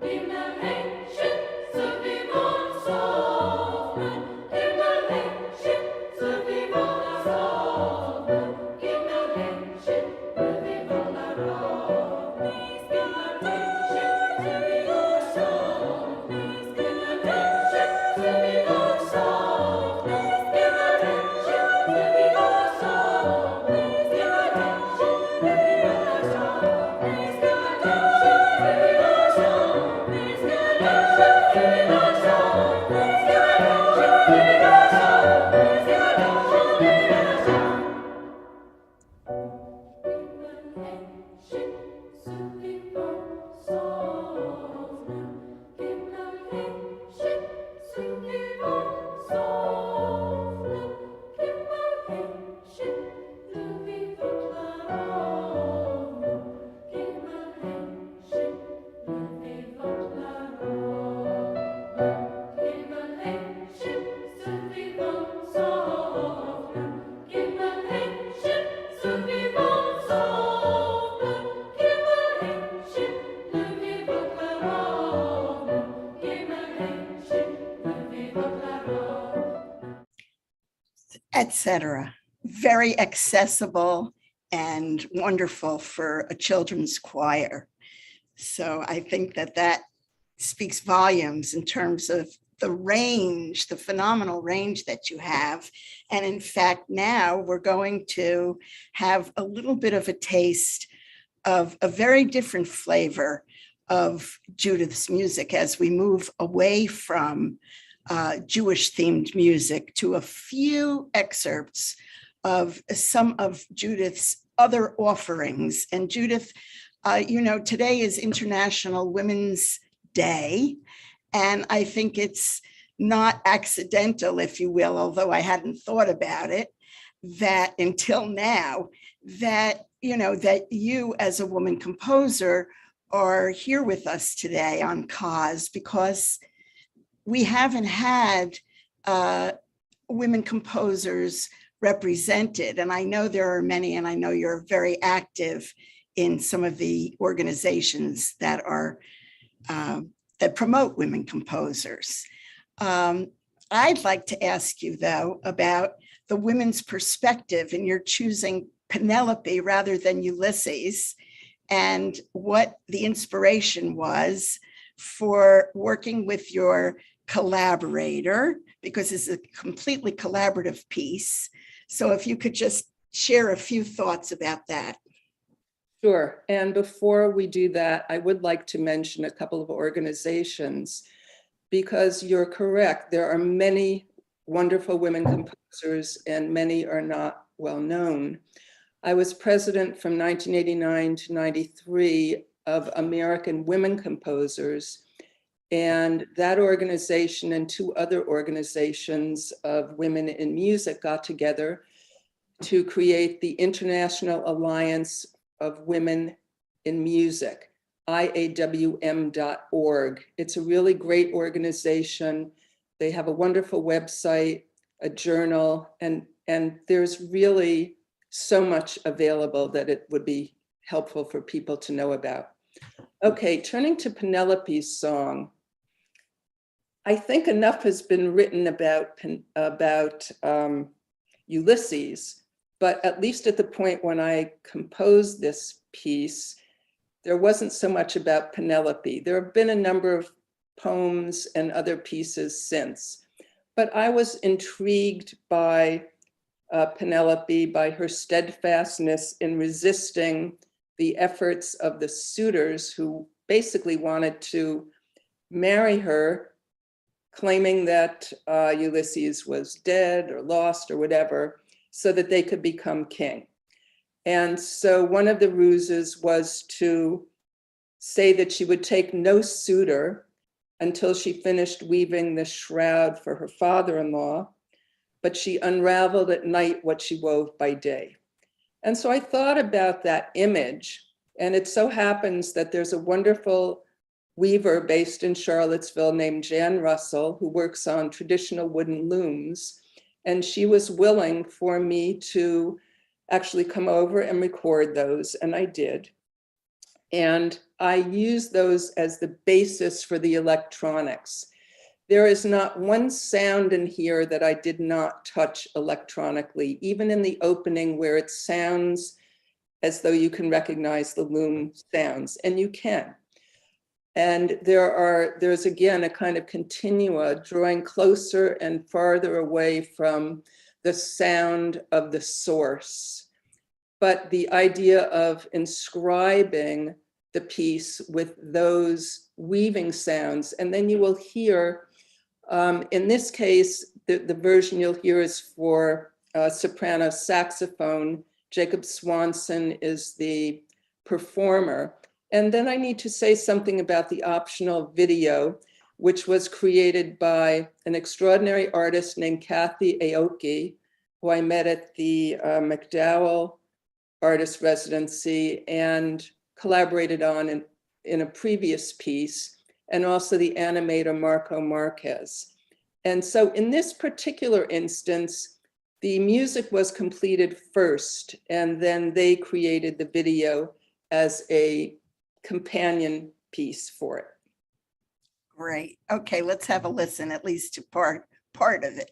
Hey, etc. Very accessible and wonderful for a children's choir. So I think that that speaks volumes in terms of the range, the phenomenal range that you have. And in fact, now we're going to have a little bit of a taste of a very different flavor of Judith's music as we move away from Jewish themed music to a few excerpts of some of Judith's other offerings. And Judith, today is International Women's Day. And I think it's not accidental, if you will, although I hadn't thought about it, that until now, that you as a woman composer are here with us today on COZ, because we haven't had women composers represented. And I know there are many, and I know you're very active in some of the organizations that are that promote women composers. I'd like to ask you, though, about the women's perspective, and you're choosing Penelope rather than Ulysses, and what the inspiration was for working with your collaborator, because it's a completely collaborative piece. So if you could just share a few thoughts about that. Sure. And before we do that, I would like to mention a couple of organizations, because you're correct. There are many wonderful women composers and many are not well known. I was president from 1989 to 93 of American Women Composers. And that organization and two other organizations of women in music got together to create the International Alliance of Women in Music, IAWM.org. It's a really great organization. They have a wonderful website, a journal, and there's really so much available that it would be helpful for people to know about. Okay, turning to Penelope's song. I think enough has been written about Ulysses, but at least at the point when I composed this piece, there wasn't so much about Penelope. There have been a number of poems and other pieces since, but I was intrigued by Penelope, by her steadfastness in resisting the efforts of the suitors who basically wanted to marry her, claiming that Ulysses was dead or lost or whatever, so that they could become king. And so one of the ruses was to say that she would take no suitor until she finished weaving the shroud for her father-in-law, but she unraveled at night what she wove by day. And so I thought about that image, and it so happens that there's a wonderful weaver based in Charlottesville named Jan Russell, who works on traditional wooden looms. And she was willing for me to actually come over and record those, and I did. And I used those as the basis for the electronics. There is not one sound in here that I did not touch electronically, even in the opening where it sounds as though you can recognize the loom sounds, and you can. And there's again a kind of continua drawing closer and farther away from the sound of the source. But the idea of inscribing the piece with those weaving sounds. And then you will hear, in this case, the version you'll hear is for soprano saxophone. Jacob Swanson is the performer. And then I need to say something about the optional video, which was created by an extraordinary artist named Kathy Aoki, who I met at the MacDowell Artist Residency and collaborated on in a previous piece, and also the animator Marco Marquez. And so in this particular instance, the music was completed first, and then they created the video as a companion piece for it. Great. Okay, let's have a listen, at least to part of it.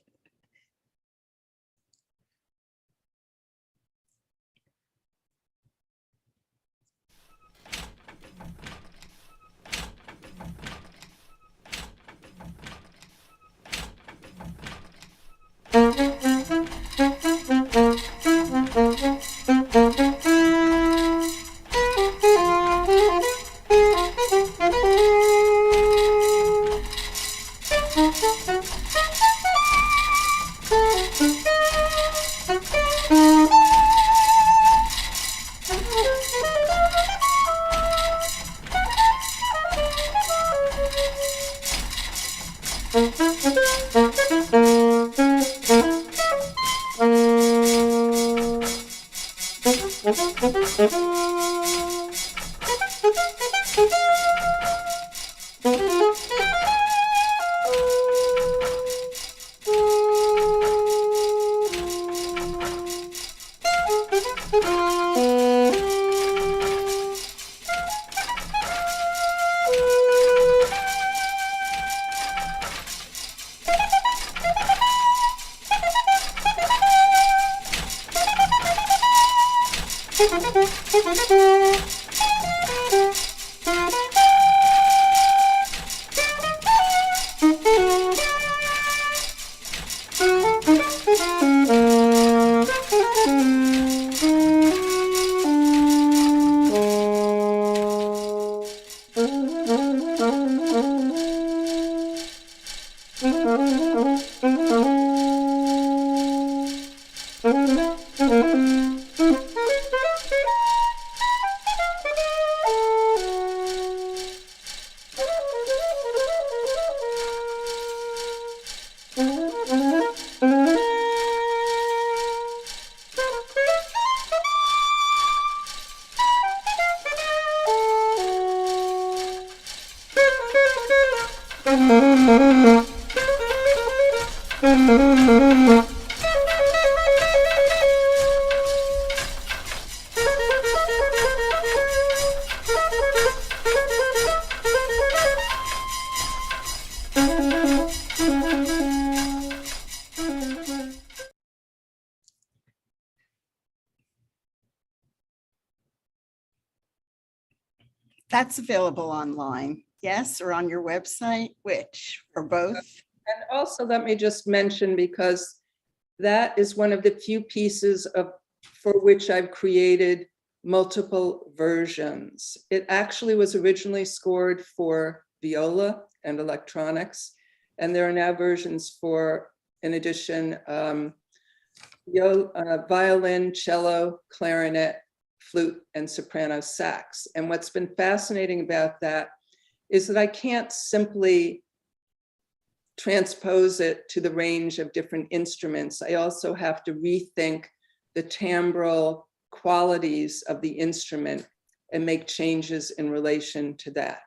That's available online, yes, or on your website, which, or both? And also let me just mention, because that is one of the few pieces for which I've created multiple versions. It actually was originally scored for viola and electronics, and there are now versions for, in addition, violin, cello, clarinet, flute, and soprano sax. And what's been fascinating about that is that I can't simply transpose it to the range of different instruments. I also have to rethink the timbral qualities of the instrument and make changes in relation to that.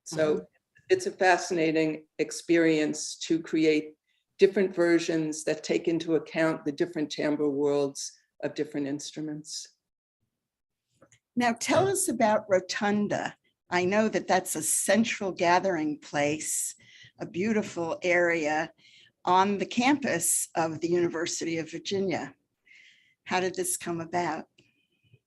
So it's a fascinating experience to create different versions that take into account the different timbral worlds of different instruments. Now tell us about Rotunda. I know that that's a central gathering place, a beautiful area on the campus of the University of Virginia. How did this come about?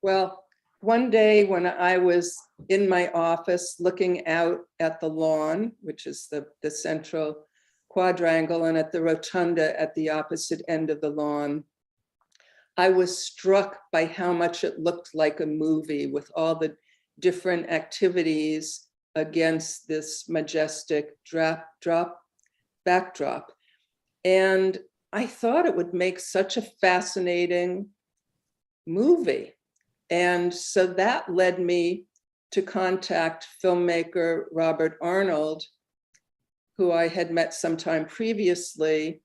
Well, one day when I was in my office looking out at the lawn, which is the central quadrangle, and at the rotunda at the opposite end of the lawn, I was struck by how much it looked like a movie, with all the different activities against this majestic backdrop. And I thought it would make such a fascinating movie. And so that led me to contact filmmaker Robert Arnold, who I had met sometime previously.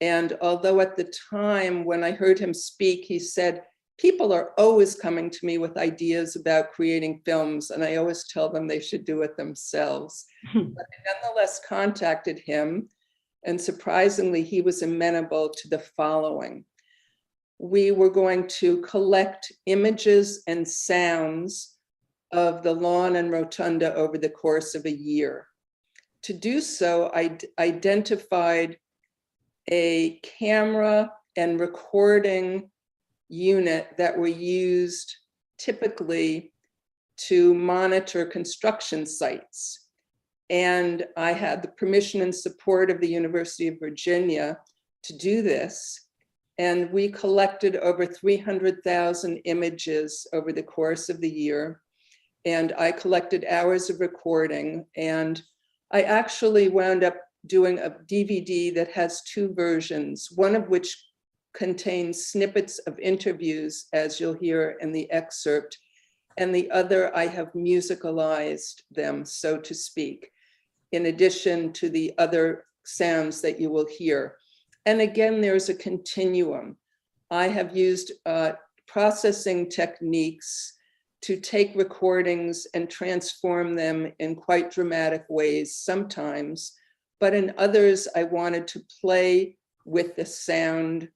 And although at the time when I heard him speak, he said, people are always coming to me with ideas about creating films, and I always tell them they should do it themselves. But I nonetheless contacted him, and surprisingly, he was amenable to the following. We were going to collect images and sounds of the lawn and rotunda over the course of a year. To do so, I identified a camera and recording unit that were used typically to monitor construction sites. And I had the permission and support of the University of Virginia to do this. And we collected over 300,000 images over the course of the year. And I collected hours of recording. And I actually wound up doing a DVD that has two versions, one of which contains snippets of interviews, as you'll hear in the excerpt, and the other I have musicalized them, so to speak, in addition to the other sounds that you will hear. And again, there's a continuum. I have used processing techniques to take recordings and transform them in quite dramatic ways sometimes, but in others, I wanted to play with the sound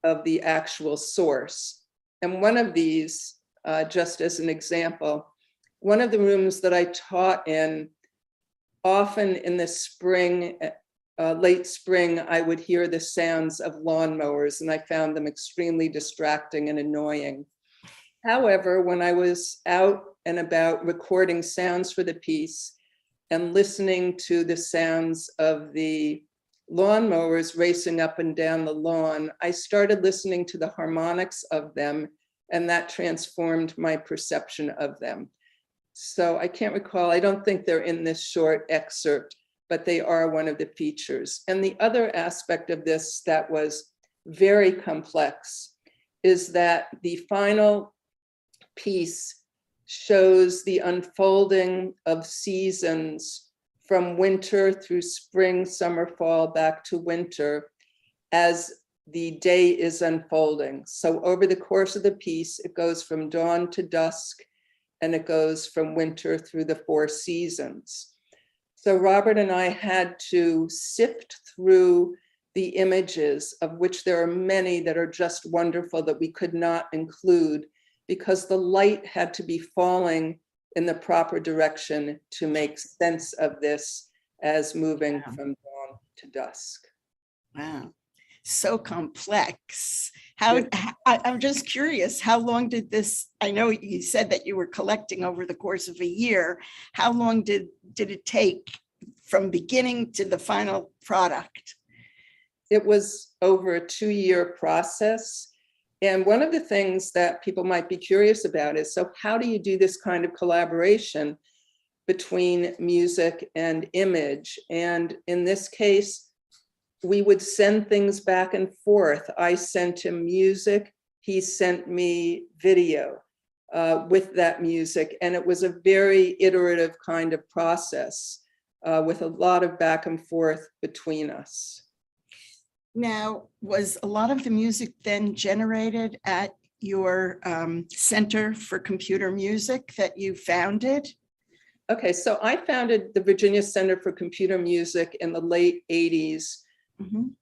of the actual source. And one of these, just as an example, one of the rooms that I taught in, often in the spring, late spring, I would hear the sounds of lawnmowers, and I found them extremely distracting and annoying. However, when I was out and about recording sounds for the piece and listening to the sounds of the lawnmowers racing up and down the lawn, I started listening to the harmonics of them, and that transformed my perception of them. So I can't recall, I don't think they're in this short excerpt, but they are one of the features. And the other aspect of this that was very complex is that the final piece shows the unfolding of seasons from winter through spring, summer, fall, back to winter as the day is unfolding. So over the course of the piece, it goes from dawn to dusk, and it goes from winter through the 4 seasons. So Robert and I had to sift through the images, of which there are many that are just wonderful that we could not include, because the light had to be falling in the proper direction to make sense of this as moving from dawn to dusk. Wow, so complex. I'm just curious, how long did this, I know you said that you were collecting over the course of a year. How long did it take from beginning to the final product? It was over a 2-year process. And one of the things that people might be curious about is, so how do you do this kind of collaboration between music and image? And in this case, we would send things back and forth. I sent him music, he sent me video with that music. And it was a very iterative kind of process with a lot of back and forth between us. Now, was a lot of the music then generated at your Center for Computer Music that you founded? Okay, so I founded the Virginia Center for Computer Music in the late 80s,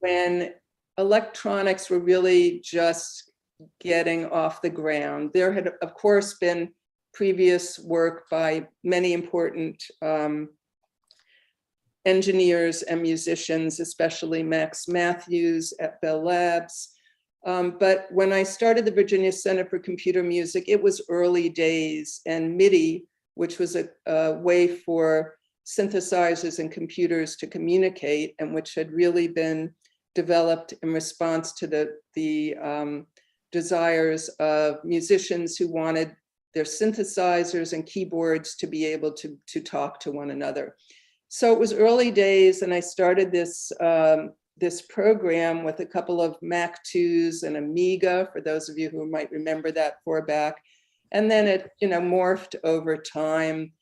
when electronics were really just getting off the ground. There had, of course, been previous work by many important engineers and musicians, especially Max Matthews at Bell Labs. But when I started the Virginia Center for Computer Music, it was early days, and MIDI, which was a way for synthesizers and computers to communicate, and which had really been developed in response to the desires of musicians who wanted their synthesizers and keyboards to be able to talk to one another. So it was early days, and I started this this program with a couple of Mac 2s and Amiga, for those of you who might remember that far back. And then it, morphed over time.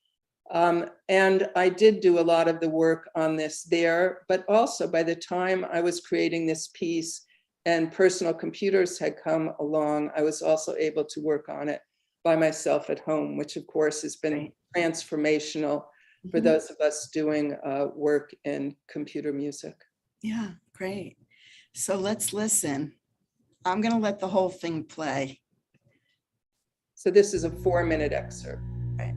And I did do a lot of the work on this there, but also by the time I was creating this piece and personal computers had come along, I was also able to work on it by myself at home, which of course has been transformational for those of us doing work in computer music. Yeah, great. So let's listen. I'm going to let the whole thing play. So this is a 4-minute excerpt. Right.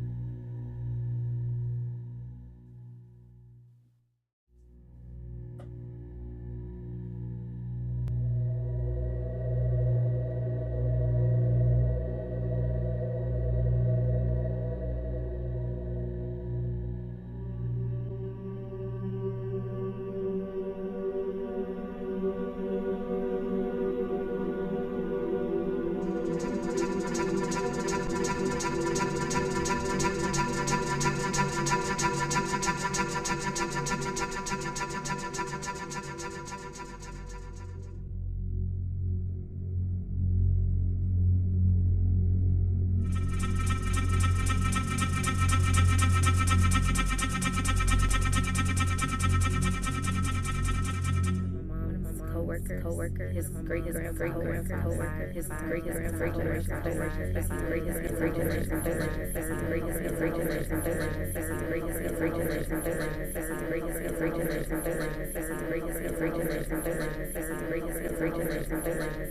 Co-worker, his great-grandfather, his great-grandfather,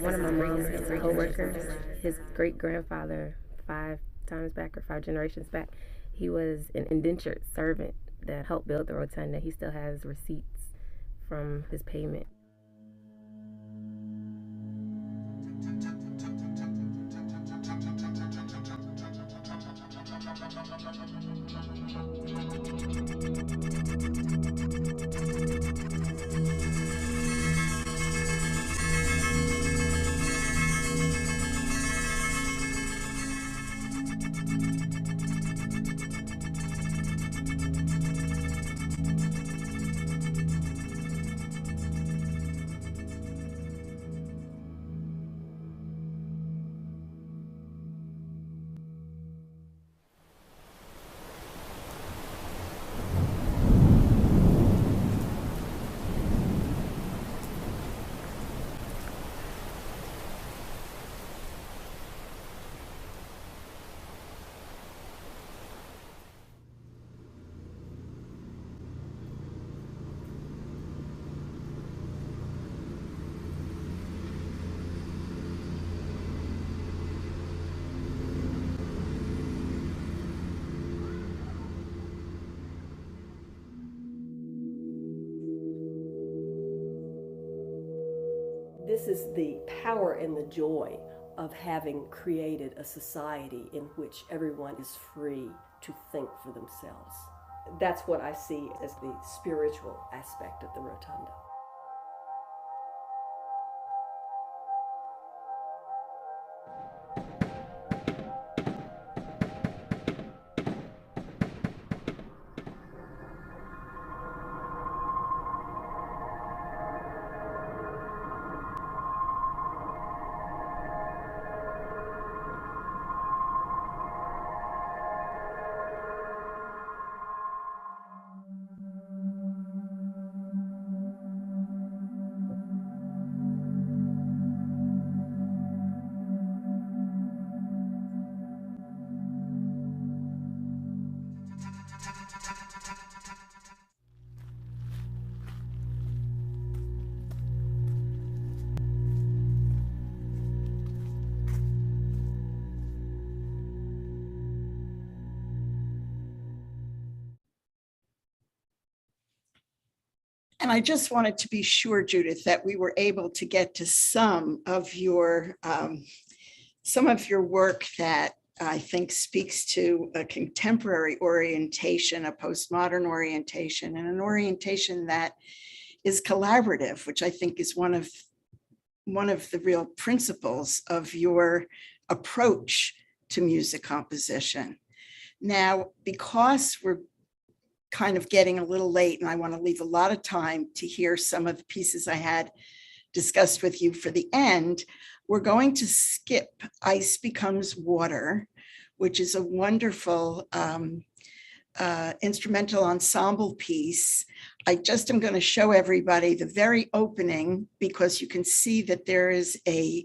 one of my mom's co-workers, his great-grandfather, 5 times back or 5 generations back, he was an indentured servant that helped build the rotunda. He still has receipts from his payment. This is the power and the joy of having created a society in which everyone is free to think for themselves. That's what I see as the spiritual aspect of the rotunda. And I just wanted to be sure, Judith, that we were able to get to some of your work that I think speaks to a contemporary orientation, a postmodern orientation, and an orientation that is collaborative, which I think is one of the real principles of your approach to music composition. Now, because we're kind of getting a little late and I want to leave a lot of time to hear some of the pieces I had discussed with you for the end, we're going to skip Ice Becomes Water, which is a wonderful instrumental ensemble piece. I just am going to show everybody the very opening because you can see that there is a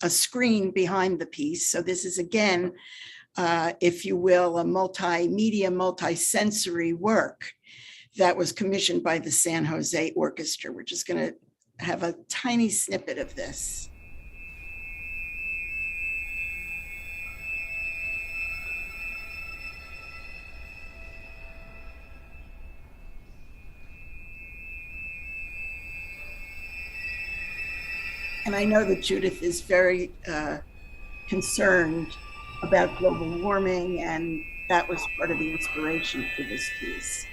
screen behind the piece. So this is, again, if you will, a multimedia, multisensory work that was commissioned by the San Jose Orchestra. We're just going to have a tiny snippet of this. And I know that Judith is very concerned about global warming, and that was part of the inspiration for this piece.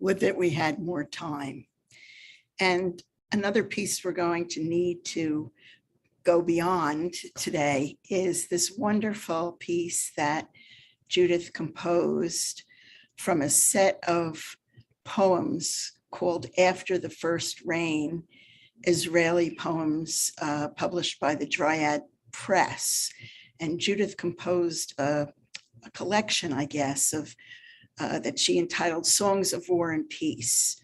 Would that we had more time. And another piece we're going to need to go beyond today is this wonderful piece that Judith composed from a set of poems called After the First Rain, Israeli poems published by the Dryad Press. And Judith composed a collection, I guess, of that she entitled Songs of War and Peace.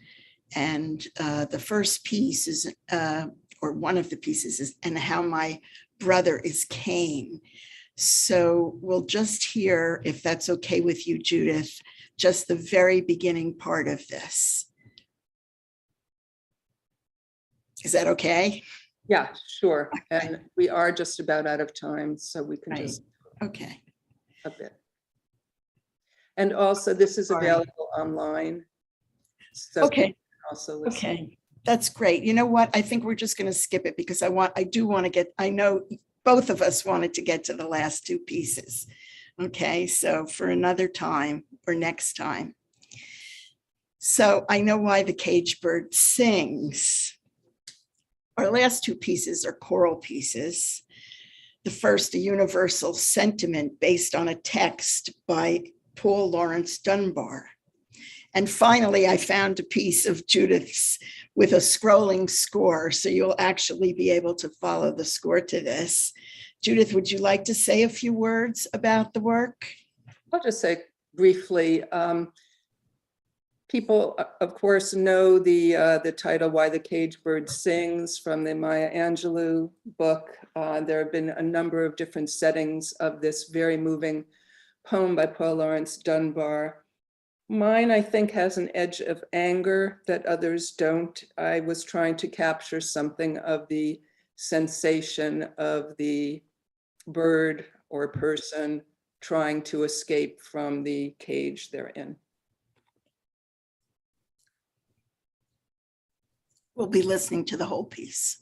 And the first piece is, or one of the pieces is, And How My Brother Is Cain. So we'll just hear, if that's okay with you, Judith, just the very beginning part of this. Is that okay? Yeah, sure. Okay. And we are just about out of time, so we can just okay a bit. And also, this is available online. So okay. Also listen. Okay, that's great. You know what? I think we're just going to skip it because I do want to get, I know both of us wanted to get to the last two pieces. Okay, so for another time or next time. So I know why the cage bird sings. Our last two pieces are choral pieces. The first, a universal sentiment based on a text by Paul Laurence Dunbar. And finally, I found a piece of Judith's with a scrolling score, so you'll actually be able to follow the score to this. Judith, would you like to say a few words about the work? I'll just say briefly, people, of course, know the title, Why the Cage Bird Sings, from the Maya Angelou book. There have been a number of different settings of this very moving poem by Paul Laurence Dunbar. Mine, I think, has an edge of anger that others don't. I was trying to capture something of the sensation of the bird or person trying to escape from the cage they're in. We'll be listening to the whole piece.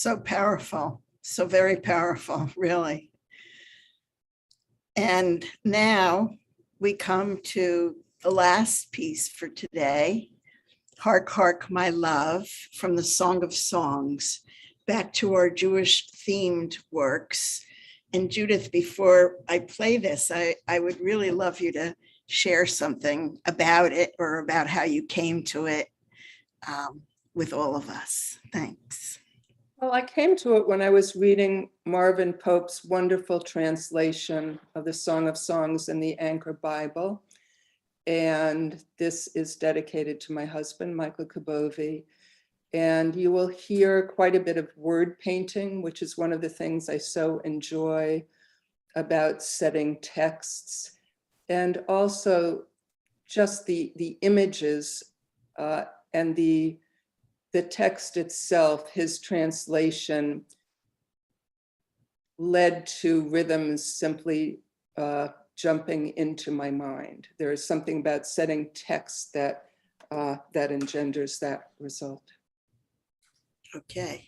So powerful, so very powerful, really. And now we come to the last piece for today, Hark, Hark, My Love, from the Song of Songs, back to our Jewish themed works. And Judith, before I play this, I would really love you to share something about it or about how you came to it with all of us. Thanks. Well, I came to it when I was reading Marvin Pope's wonderful translation of the Song of Songs in the Anchor Bible. And this is dedicated to my husband, Michael Kabovi. And you will hear quite a bit of word painting, which is one of the things I so enjoy about setting texts. And also just the images and the text itself, his translation led to rhythms simply jumping into my mind. There is something about setting text that engenders that result. Okay.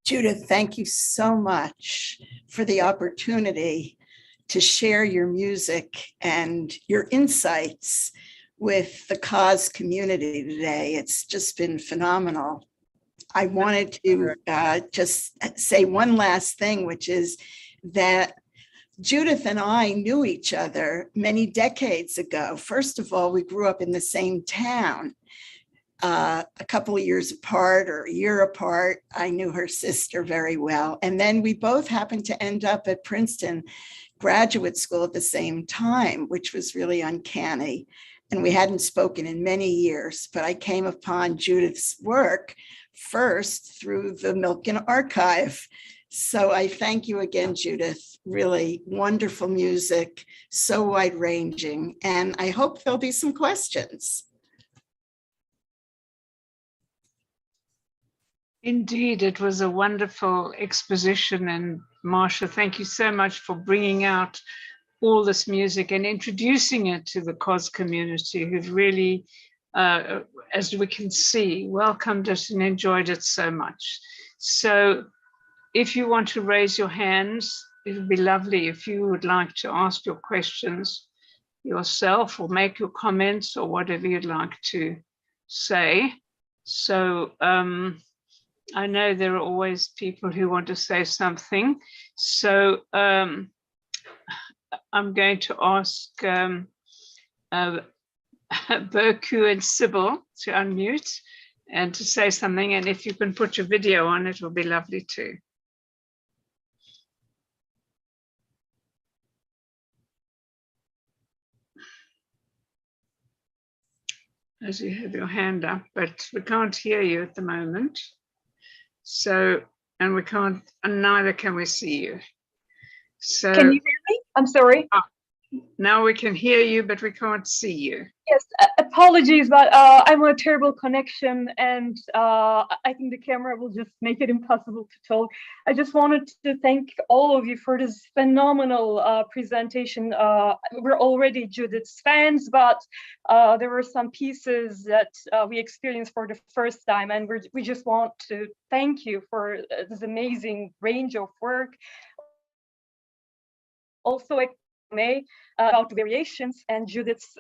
Judith, thank you so much for the opportunity to share your music and your insights with the COZ community today. It's just been phenomenal. I wanted to just say one last thing, which is that Judith and I knew each other many decades ago. First of all, we grew up in the same town. A couple of years apart or a year apart. I knew her sister very well. And then we both happened to end up at Princeton graduate school at the same time, which was really uncanny. and we hadn't spoken in many years, but I came upon Judith's work first through the Milken Archive. So I thank you again, Judith. Really wonderful music, so wide-ranging, and I hope there'll be some questions. Indeed, it was a wonderful exposition, and Marsha, thank you so much for bringing out all this music and introducing it to the COZ community, who've really, as we can see, welcomed it and enjoyed it so much. So if you want to raise your hands, it would be lovely if you would like to ask your questions yourself or make your comments or whatever you'd like to say. So I know there are always people who want to say something. So I'm going to ask Berku and Sybil to unmute and to say something. And if you can put your video on, it will be lovely too. As you have your hand up, but we can't hear you at the moment. So, and we can't, and neither can we see you. So can you hear me? I'm sorry. Now we can hear you, but we can't see you. Yes, apologies, but I'm on a terrible connection, and I think the camera will just make it impossible to talk. I just wanted to thank all of you for this phenomenal presentation. We're already Judith's fans, but there were some pieces that we experienced for the first time, and we just want to thank you for this amazing range of work. Also, about variations and Judith's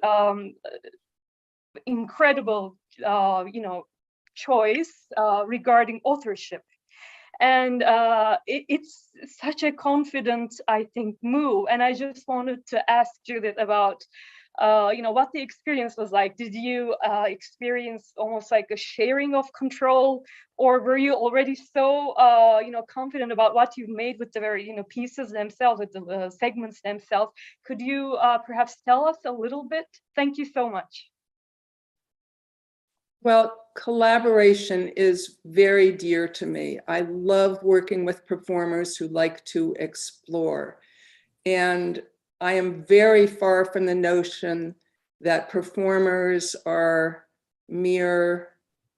incredible, choice regarding authorship. And it's such a confident, I think, move. And I just wanted to ask Judith about, what the experience was like. Did you experience almost like a sharing of control, or were you already so, confident about what you've made with the very, pieces themselves, with the segments themselves? Could you perhaps tell us a little bit? Thank you so much. Well, collaboration is very dear to me. I love working with performers who like to explore. And I am very far from the notion that performers are mere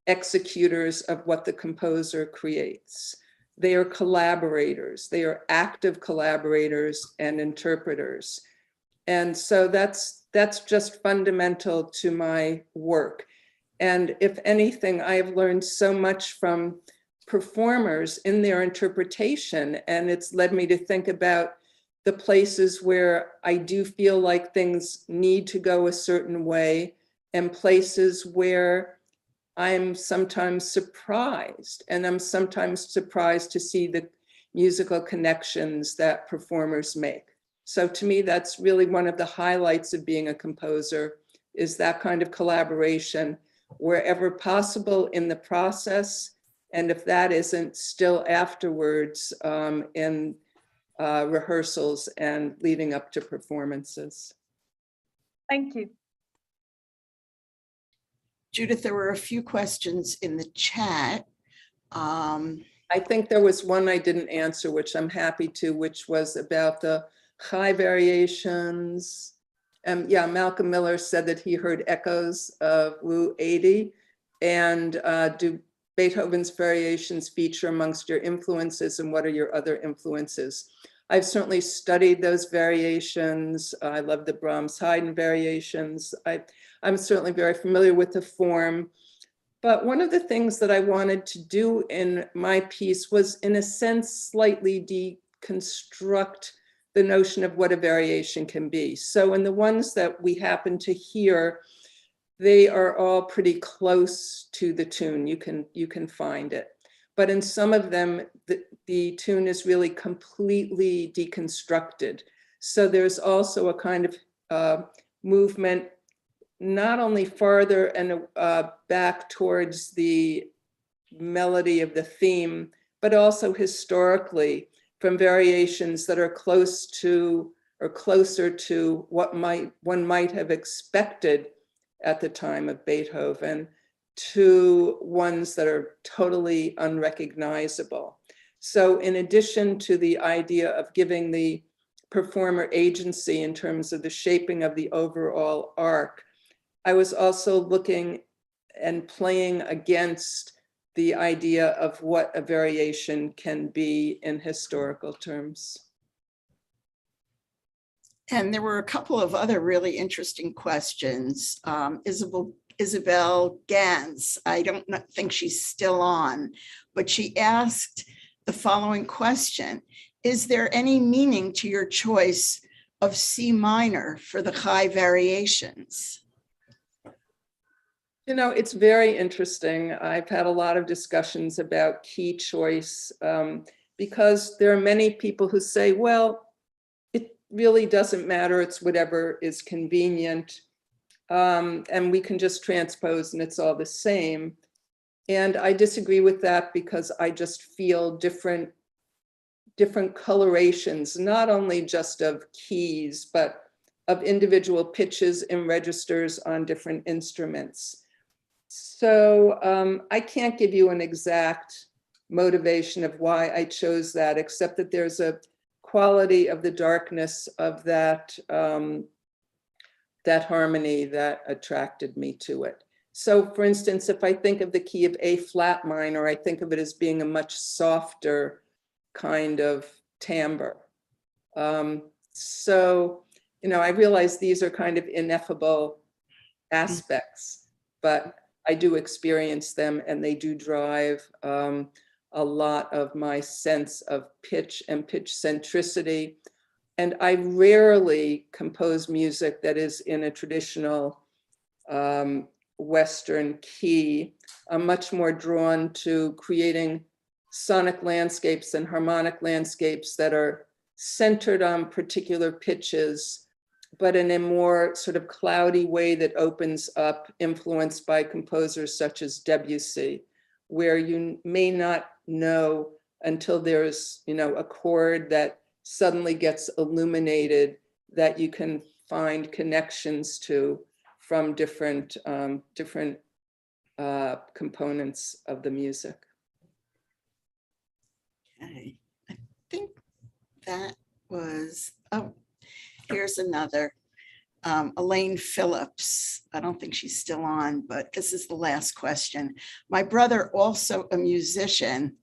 executors of what the composer creates. They are collaborators. They are active collaborators and interpreters. And so that's just fundamental to my work. And if anything, I have learned so much from performers in their interpretation, and it's led me to think about the places where I do feel like things need to go a certain way, and places where I'm sometimes surprised, and I'm sometimes surprised to see the musical connections that performers make. So to me, that's really one of the highlights of being a composer, is that kind of collaboration wherever possible in the process. And if that isn't, still afterwards in rehearsals and leading up to performances. Thank you. Judith, there were a few questions in the chat. I think there was one I didn't answer, which I'm happy to, which was about the high variations. Yeah, Malcolm Miller said that he heard echoes of Wu 80. And do Beethoven's variations feature amongst your influences, and what are your other influences? I've certainly studied those variations. I love the Brahms Haydn variations. I'm certainly very familiar with the form. But one of the things that I wanted to do in my piece was, in a sense, slightly deconstruct the notion of what a variation can be. So in the ones that we happen to hear, they are all pretty close to the tune. You can find it. But in some of them, the tune is really completely deconstructed. So there's also a kind of movement, not only farther and back towards the melody of the theme, but also historically, from variations that are close to or closer to what one might have expected at the time of Beethoven to ones that are totally unrecognizable. So in addition to the idea of giving the performer agency in terms of the shaping of the overall arc, I was also looking and playing against the idea of what a variation can be in historical terms. And there were a couple of other really interesting questions. Isabel Gans, I don't think she's still on, but she asked the following question: is there any meaning to your choice of C minor for the high variations? You know, it's very interesting. I've had a lot of discussions about key choice because there are many people who say, well, it really doesn't matter. It's whatever is convenient. And we can just transpose and it's all the same. And I disagree with that because I just feel different colorations, not only just of keys, but of individual pitches and registers on different instruments. So I can't give you an exact motivation of why I chose that, except that there's a quality of the darkness of that, that harmony that attracted me to it. So for instance, if I think of the key of A flat minor, I think of it as being a much softer kind of timbre. So, you know, I realize these are kind of ineffable aspects, but I do experience them and they do drive a lot of my sense of pitch and pitch centricity. And I rarely compose music that is in a traditional Western key. I'm much more drawn to creating sonic landscapes and harmonic landscapes that are centered on particular pitches, but in a more sort of cloudy way that opens up, influenced by composers such as Debussy, where you may not know until there's, you know, a chord that suddenly gets illuminated that you can find connections to from different components of the music. Okay, I think that was, oh, here's another. Elaine Phillips, I don't think she's still on, but this is the last question. My brother, also a musician.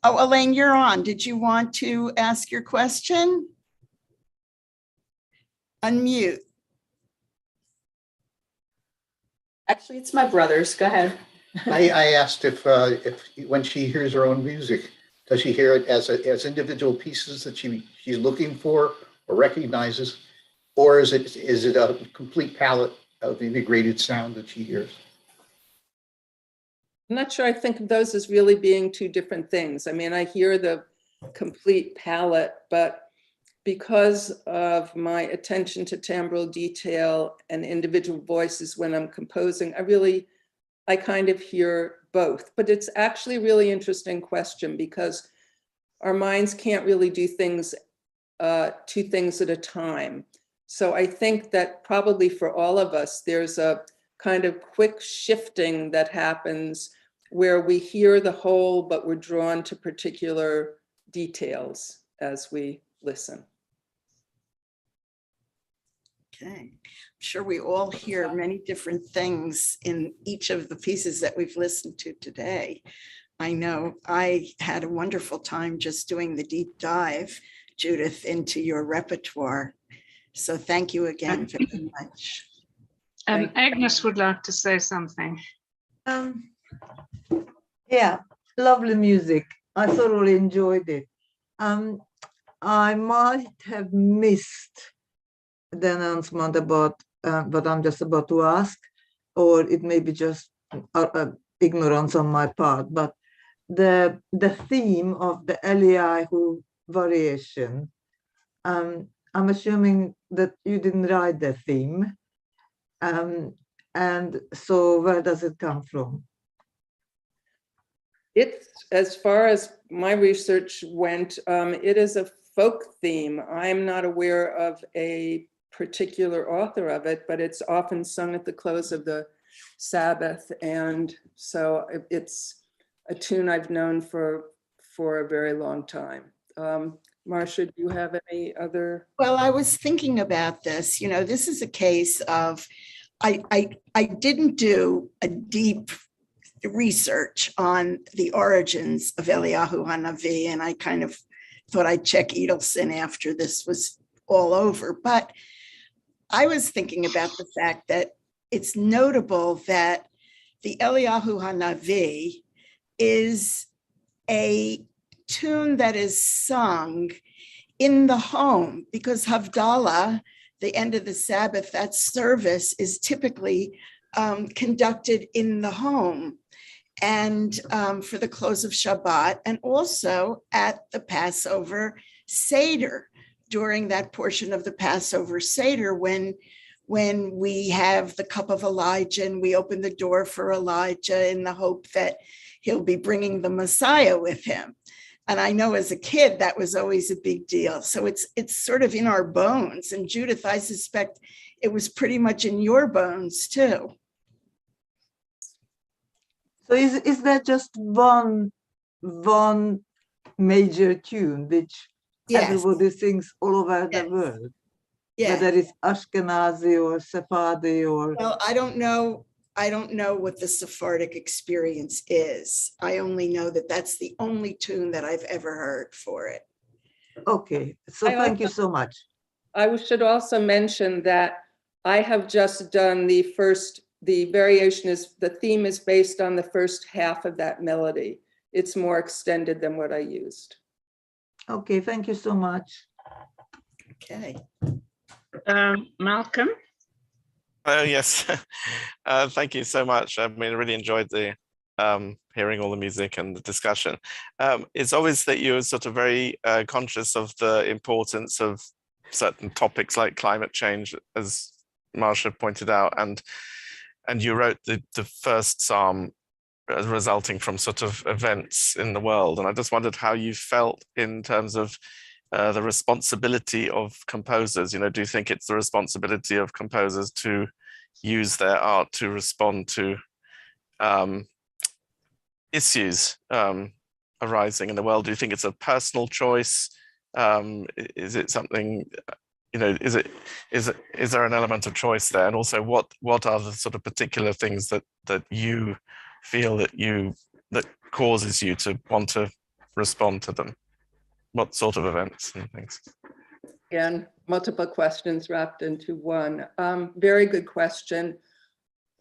Oh, Elaine, you're on. Did you want to ask your question? Unmute. Actually, it's my brother's. Go ahead. I asked if when she hears her own music, does she hear it as individual pieces that she's looking for or recognizes, or is it a complete palette of integrated sound that she hears? I'm not sure I think of those as really being two different things. I mean, I hear the complete palette, but because of my attention to timbral detail and individual voices when I'm composing, I kind of hear both. But it's actually a really interesting question because our minds can't really do things, two things at a time. So I think that probably for all of us, there's a kind of quick shifting that happens where we hear the whole, but we're drawn to particular details as we listen. Okay, I'm sure we all hear many different things in each of the pieces that we've listened to today. I know I had a wonderful time just doing the deep dive, Judith, into your repertoire. So thank you again very much. Agnes would like to say something. Yeah, lovely music. I thoroughly enjoyed it. I might have missed the announcement about what I'm just about to ask, or it may be just ignorance on my part, but the theme of the N.Y.U variation, I'm assuming that you didn't write the theme, and so where does it come from? It's, as far as my research went, it is a folk theme. I'm not aware of a particular author of it, but it's often sung at the close of the Sabbath. And so it's a tune I've known for a very long time. Marsha, do you have any other? Well, I was thinking about this. You know, this is a case of, I didn't do a deep research on the origins of Eliyahu Hanavi, and I kind of thought I'd check Edelson after this was all over. But I was thinking about the fact that it's notable that the Eliyahu Hanavi is a tune that is sung in the home, because Havdalah, the end of the Sabbath, that service is typically conducted in the home, and for the close of Shabbat, and also at the Passover Seder, during that portion of the Passover Seder, when we have the cup of Elijah and we open the door for Elijah in the hope that he'll be bringing the Messiah with him. And I know as a kid, that was always a big deal. So it's sort of in our bones. And Judith, I suspect it was pretty much in your bones too. So is that just one major tune which everybody sings all over the world? Yeah. Whether it's Ashkenazi or Sephardi or... Well, I don't know what the Sephardic experience is. I only know that that's the only tune that I've ever heard for it. Okay, so thank you so much. I should also mention that I have just done the variation the theme is based on the first half of that melody. It's more extended than what I used. Okay, thank you so much. Okay. Malcolm? Oh, yes. Thank you so much. I mean, I really enjoyed the hearing all the music and the discussion. It's obvious that you're sort of very conscious of the importance of certain topics like climate change, as Marsha pointed out, and you wrote the first psalm resulting from sort of events in the world. And I just wondered how you felt in terms of the responsibility of composers. You know, do you think it's the responsibility of composers to use their art to respond to issues arising in the world? Do you think it's a personal choice? Is it something, you know, is there an element of choice there? And also, what are the sort of particular things that you feel that causes you to want to respond to them? What sort of events and things? Again, multiple questions wrapped into one. Very good question.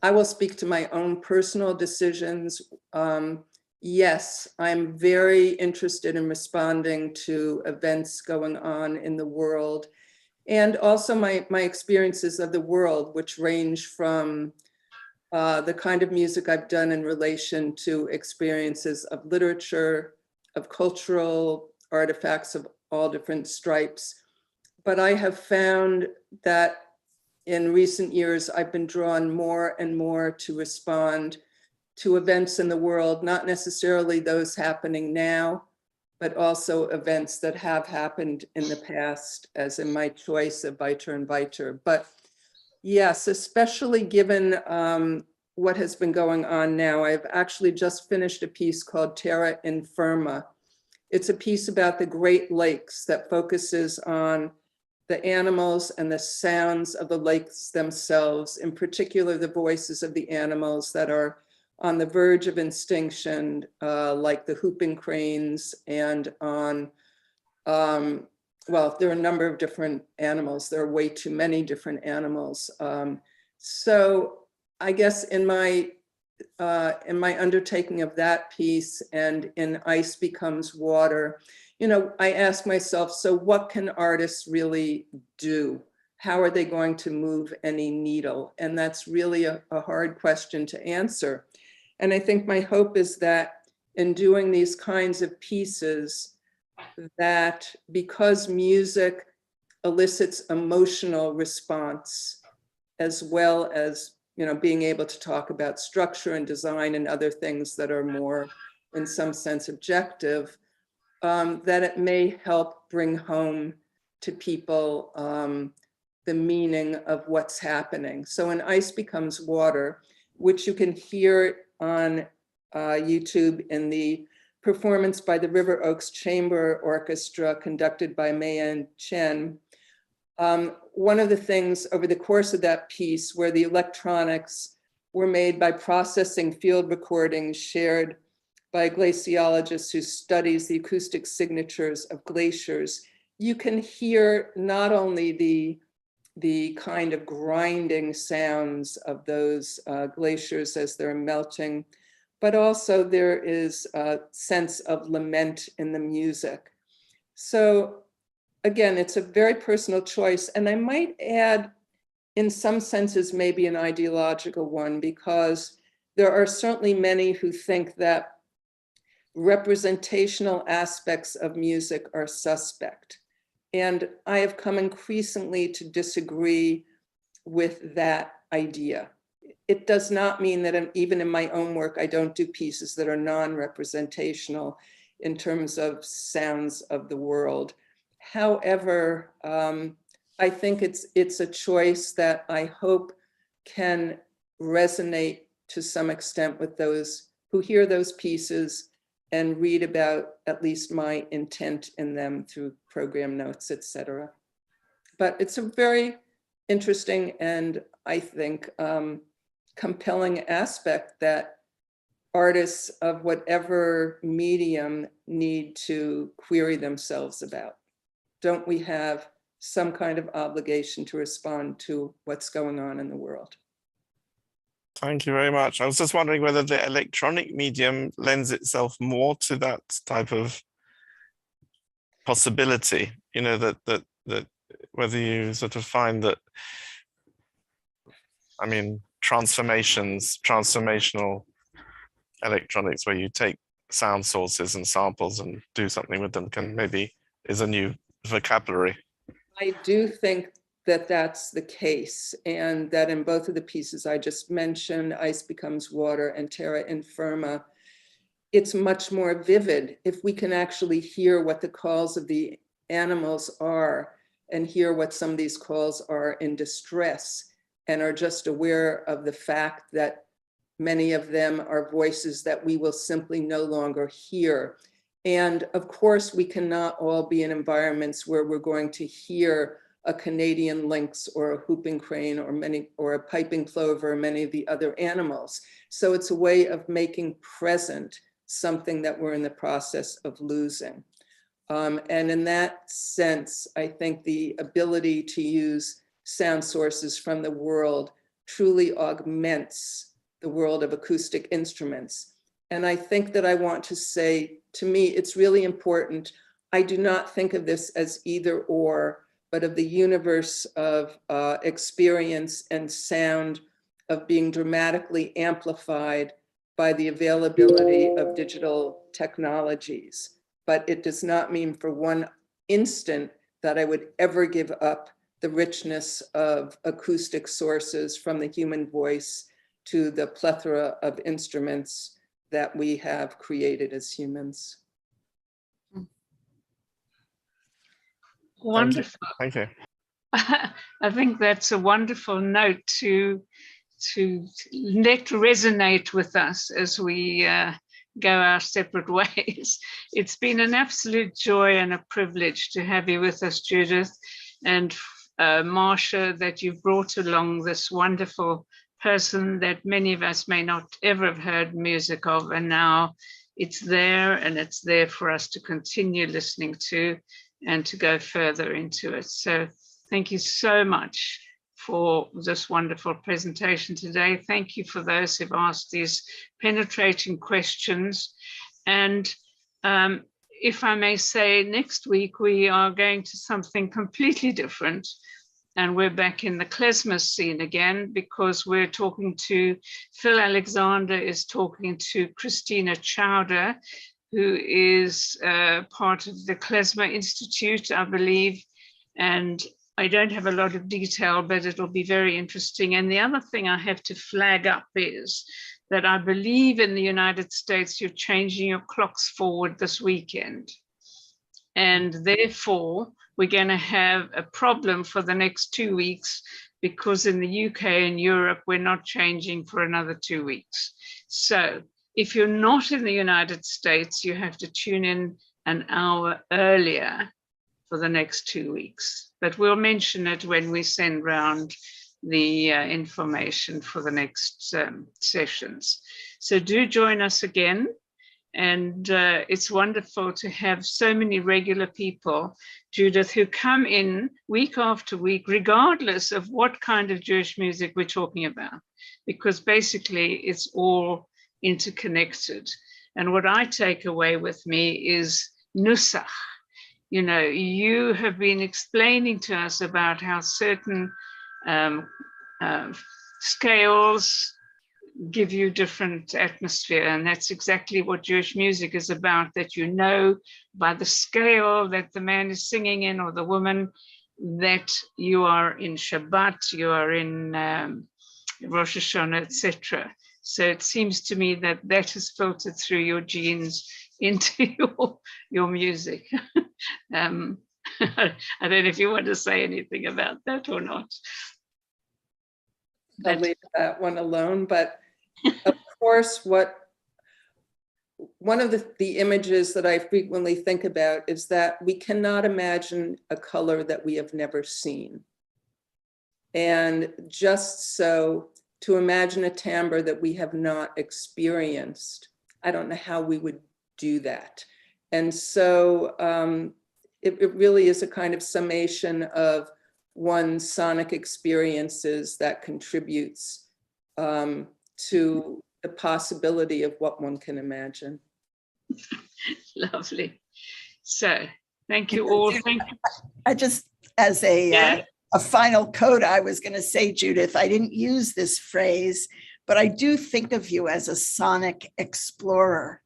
I will speak to my own personal decisions. Yes, I'm very interested in responding to events going on in the world, and also my experiences of the world, which range from the kind of music I've done in relation to experiences of literature, of cultural artifacts of all different stripes. But I have found that in recent years, I've been drawn more and more to respond to events in the world, not necessarily those happening now, but also events that have happened in the past, as in my choice of Weiter and Weiter. But yes, especially given what has been going on now. I've actually just finished a piece called Terra Infirma. It's a piece about the Great Lakes that focuses on the animals and the sounds of the lakes themselves, in particular the voices of the animals that are on the verge of extinction, like the whooping cranes, and on, well, there are a number of different animals. There are way too many different animals. So I guess in my undertaking of that piece and in Ice Becomes Water, you know, I ask myself, so what can artists really do? How are they going to move any needle? And that's really a hard question to answer. And I think my hope is that in doing these kinds of pieces, that because music elicits emotional response, as well as, you know, being able to talk about structure and design and other things that are more, in some sense, objective, that it may help bring home to people the meaning of what's happening. So in Ice Becomes Water, which you can hear on YouTube in the performance by the River Oaks Chamber Orchestra conducted by Mayan Chen, one of the things over the course of that piece where the electronics were made by processing field recordings shared by a glaciologist who studies the acoustic signatures of glaciers, you can hear not only the kind of grinding sounds of those glaciers as they're melting, but also there is a sense of lament in the music. So again, it's a very personal choice. And I might add, in some senses, maybe an ideological one, because there are certainly many who think that representational aspects of music are suspect. And I have come increasingly to disagree with that idea. It does not mean that even in my own work, I don't do pieces that are non-representational in terms of sounds of the world. However, I think it's a choice that I hope can resonate to some extent with those who hear those pieces and read about at least my intent in them through program notes, etc. But it's a very interesting and I think compelling aspect that artists of whatever medium need to query themselves about. Don't we have some kind of obligation to respond to what's going on in the world? Thank you very much. I was just wondering whether the electronic medium lends itself more to that type of possibility, you know, that whether you sort of find that, I mean, transformational electronics where you take sound sources and samples and do something with them is a new vocabulary. I do think that that's the case, and that in both of the pieces I just mentioned, Ice Becomes Water and Terra Infirma, it's much more vivid if we can actually hear what the calls of the animals are and hear what some of these calls are in distress and are just aware of the fact that many of them are voices that we will simply no longer hear. And of course, we cannot all be in environments where we're going to hear a Canadian lynx or a whooping crane or a piping plover or many of the other animals. So it's a way of making present something that we're in the process of losing. And in that sense, I think the ability to use sound sources from the world truly augments the world of acoustic instruments. And I think that I want to say, to me, it's really important. I do not think of this as either or, but of the universe of experience and sound of being dramatically amplified by the availability of digital technologies. But it does not mean for one instant that I would ever give up the richness of acoustic sources from the human voice to the plethora of instruments that we have created as humans. Wonderful. Thank you. I think that's a wonderful note to let resonate with us as we go our separate ways. It's been an absolute joy and a privilege to have you with us, Judith, and Marsha, that you've brought along this wonderful person that many of us may not ever have heard music of, and now it's there, and it's there for us to continue listening to and to go further into it. So thank you so much for this wonderful presentation today. Thank you for those who've asked these penetrating questions. And if I may say, next week we are going to something completely different. And we're back in the klezmer scene again, because we're talking to, Phil Alexander is talking to Christina Chowder, who is part of the Klezmer Institute, I believe. And I don't have a lot of detail, but it'll be very interesting. And the other thing I have to flag up is that I believe in the United States, you're changing your clocks forward this weekend. And therefore, we're going to have a problem for the next 2 weeks, because in the UK and Europe, we're not changing for another 2 weeks. So if you're not in the United States, you have to tune in an hour earlier for the next 2 weeks. But we'll mention it when we send round the information for the next sessions. So do join us again. And it's wonderful to have so many regular people, Judith, who come in week after week, regardless of what kind of Jewish music we're talking about, because basically it's all interconnected. And what I take away with me is nusach. You know, you have been explaining to us about how certain scales give you different atmosphere, and that's exactly what Jewish music is about, that you know by the scale that the man is singing in or the woman that you are in Shabbat, you are in Rosh Hashanah, etc. So it seems to me that that has filtered through your genes into your music. I don't know if you want to say anything about that or not. I'll leave that one alone, but of course, one of the images that I frequently think about is that we cannot imagine a color that we have never seen. And just so, to imagine a timbre that we have not experienced, I don't know how we would do that. And so it really is a kind of summation of one's sonic experiences that contributes to the possibility of what one can imagine. Lovely. So thank you all. Thank you. I just, as a final coda, I was going to say, Judith, I didn't use this phrase, but I do think of you as a sonic explorer.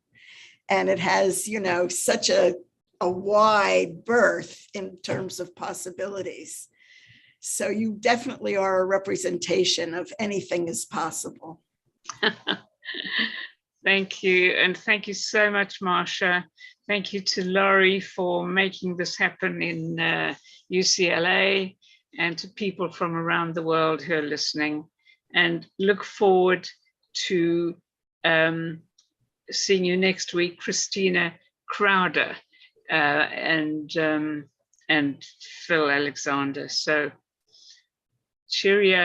And it has, you know, such a wide berth in terms of possibilities. So you definitely are a representation of anything is possible. Thank you. And thank you so much, Marsha. Thank you to Laurie for making this happen in UCLA, and to people from around the world who are listening. And look forward to seeing you next week, Christina Crowder and Phil Alexander. So cheerio.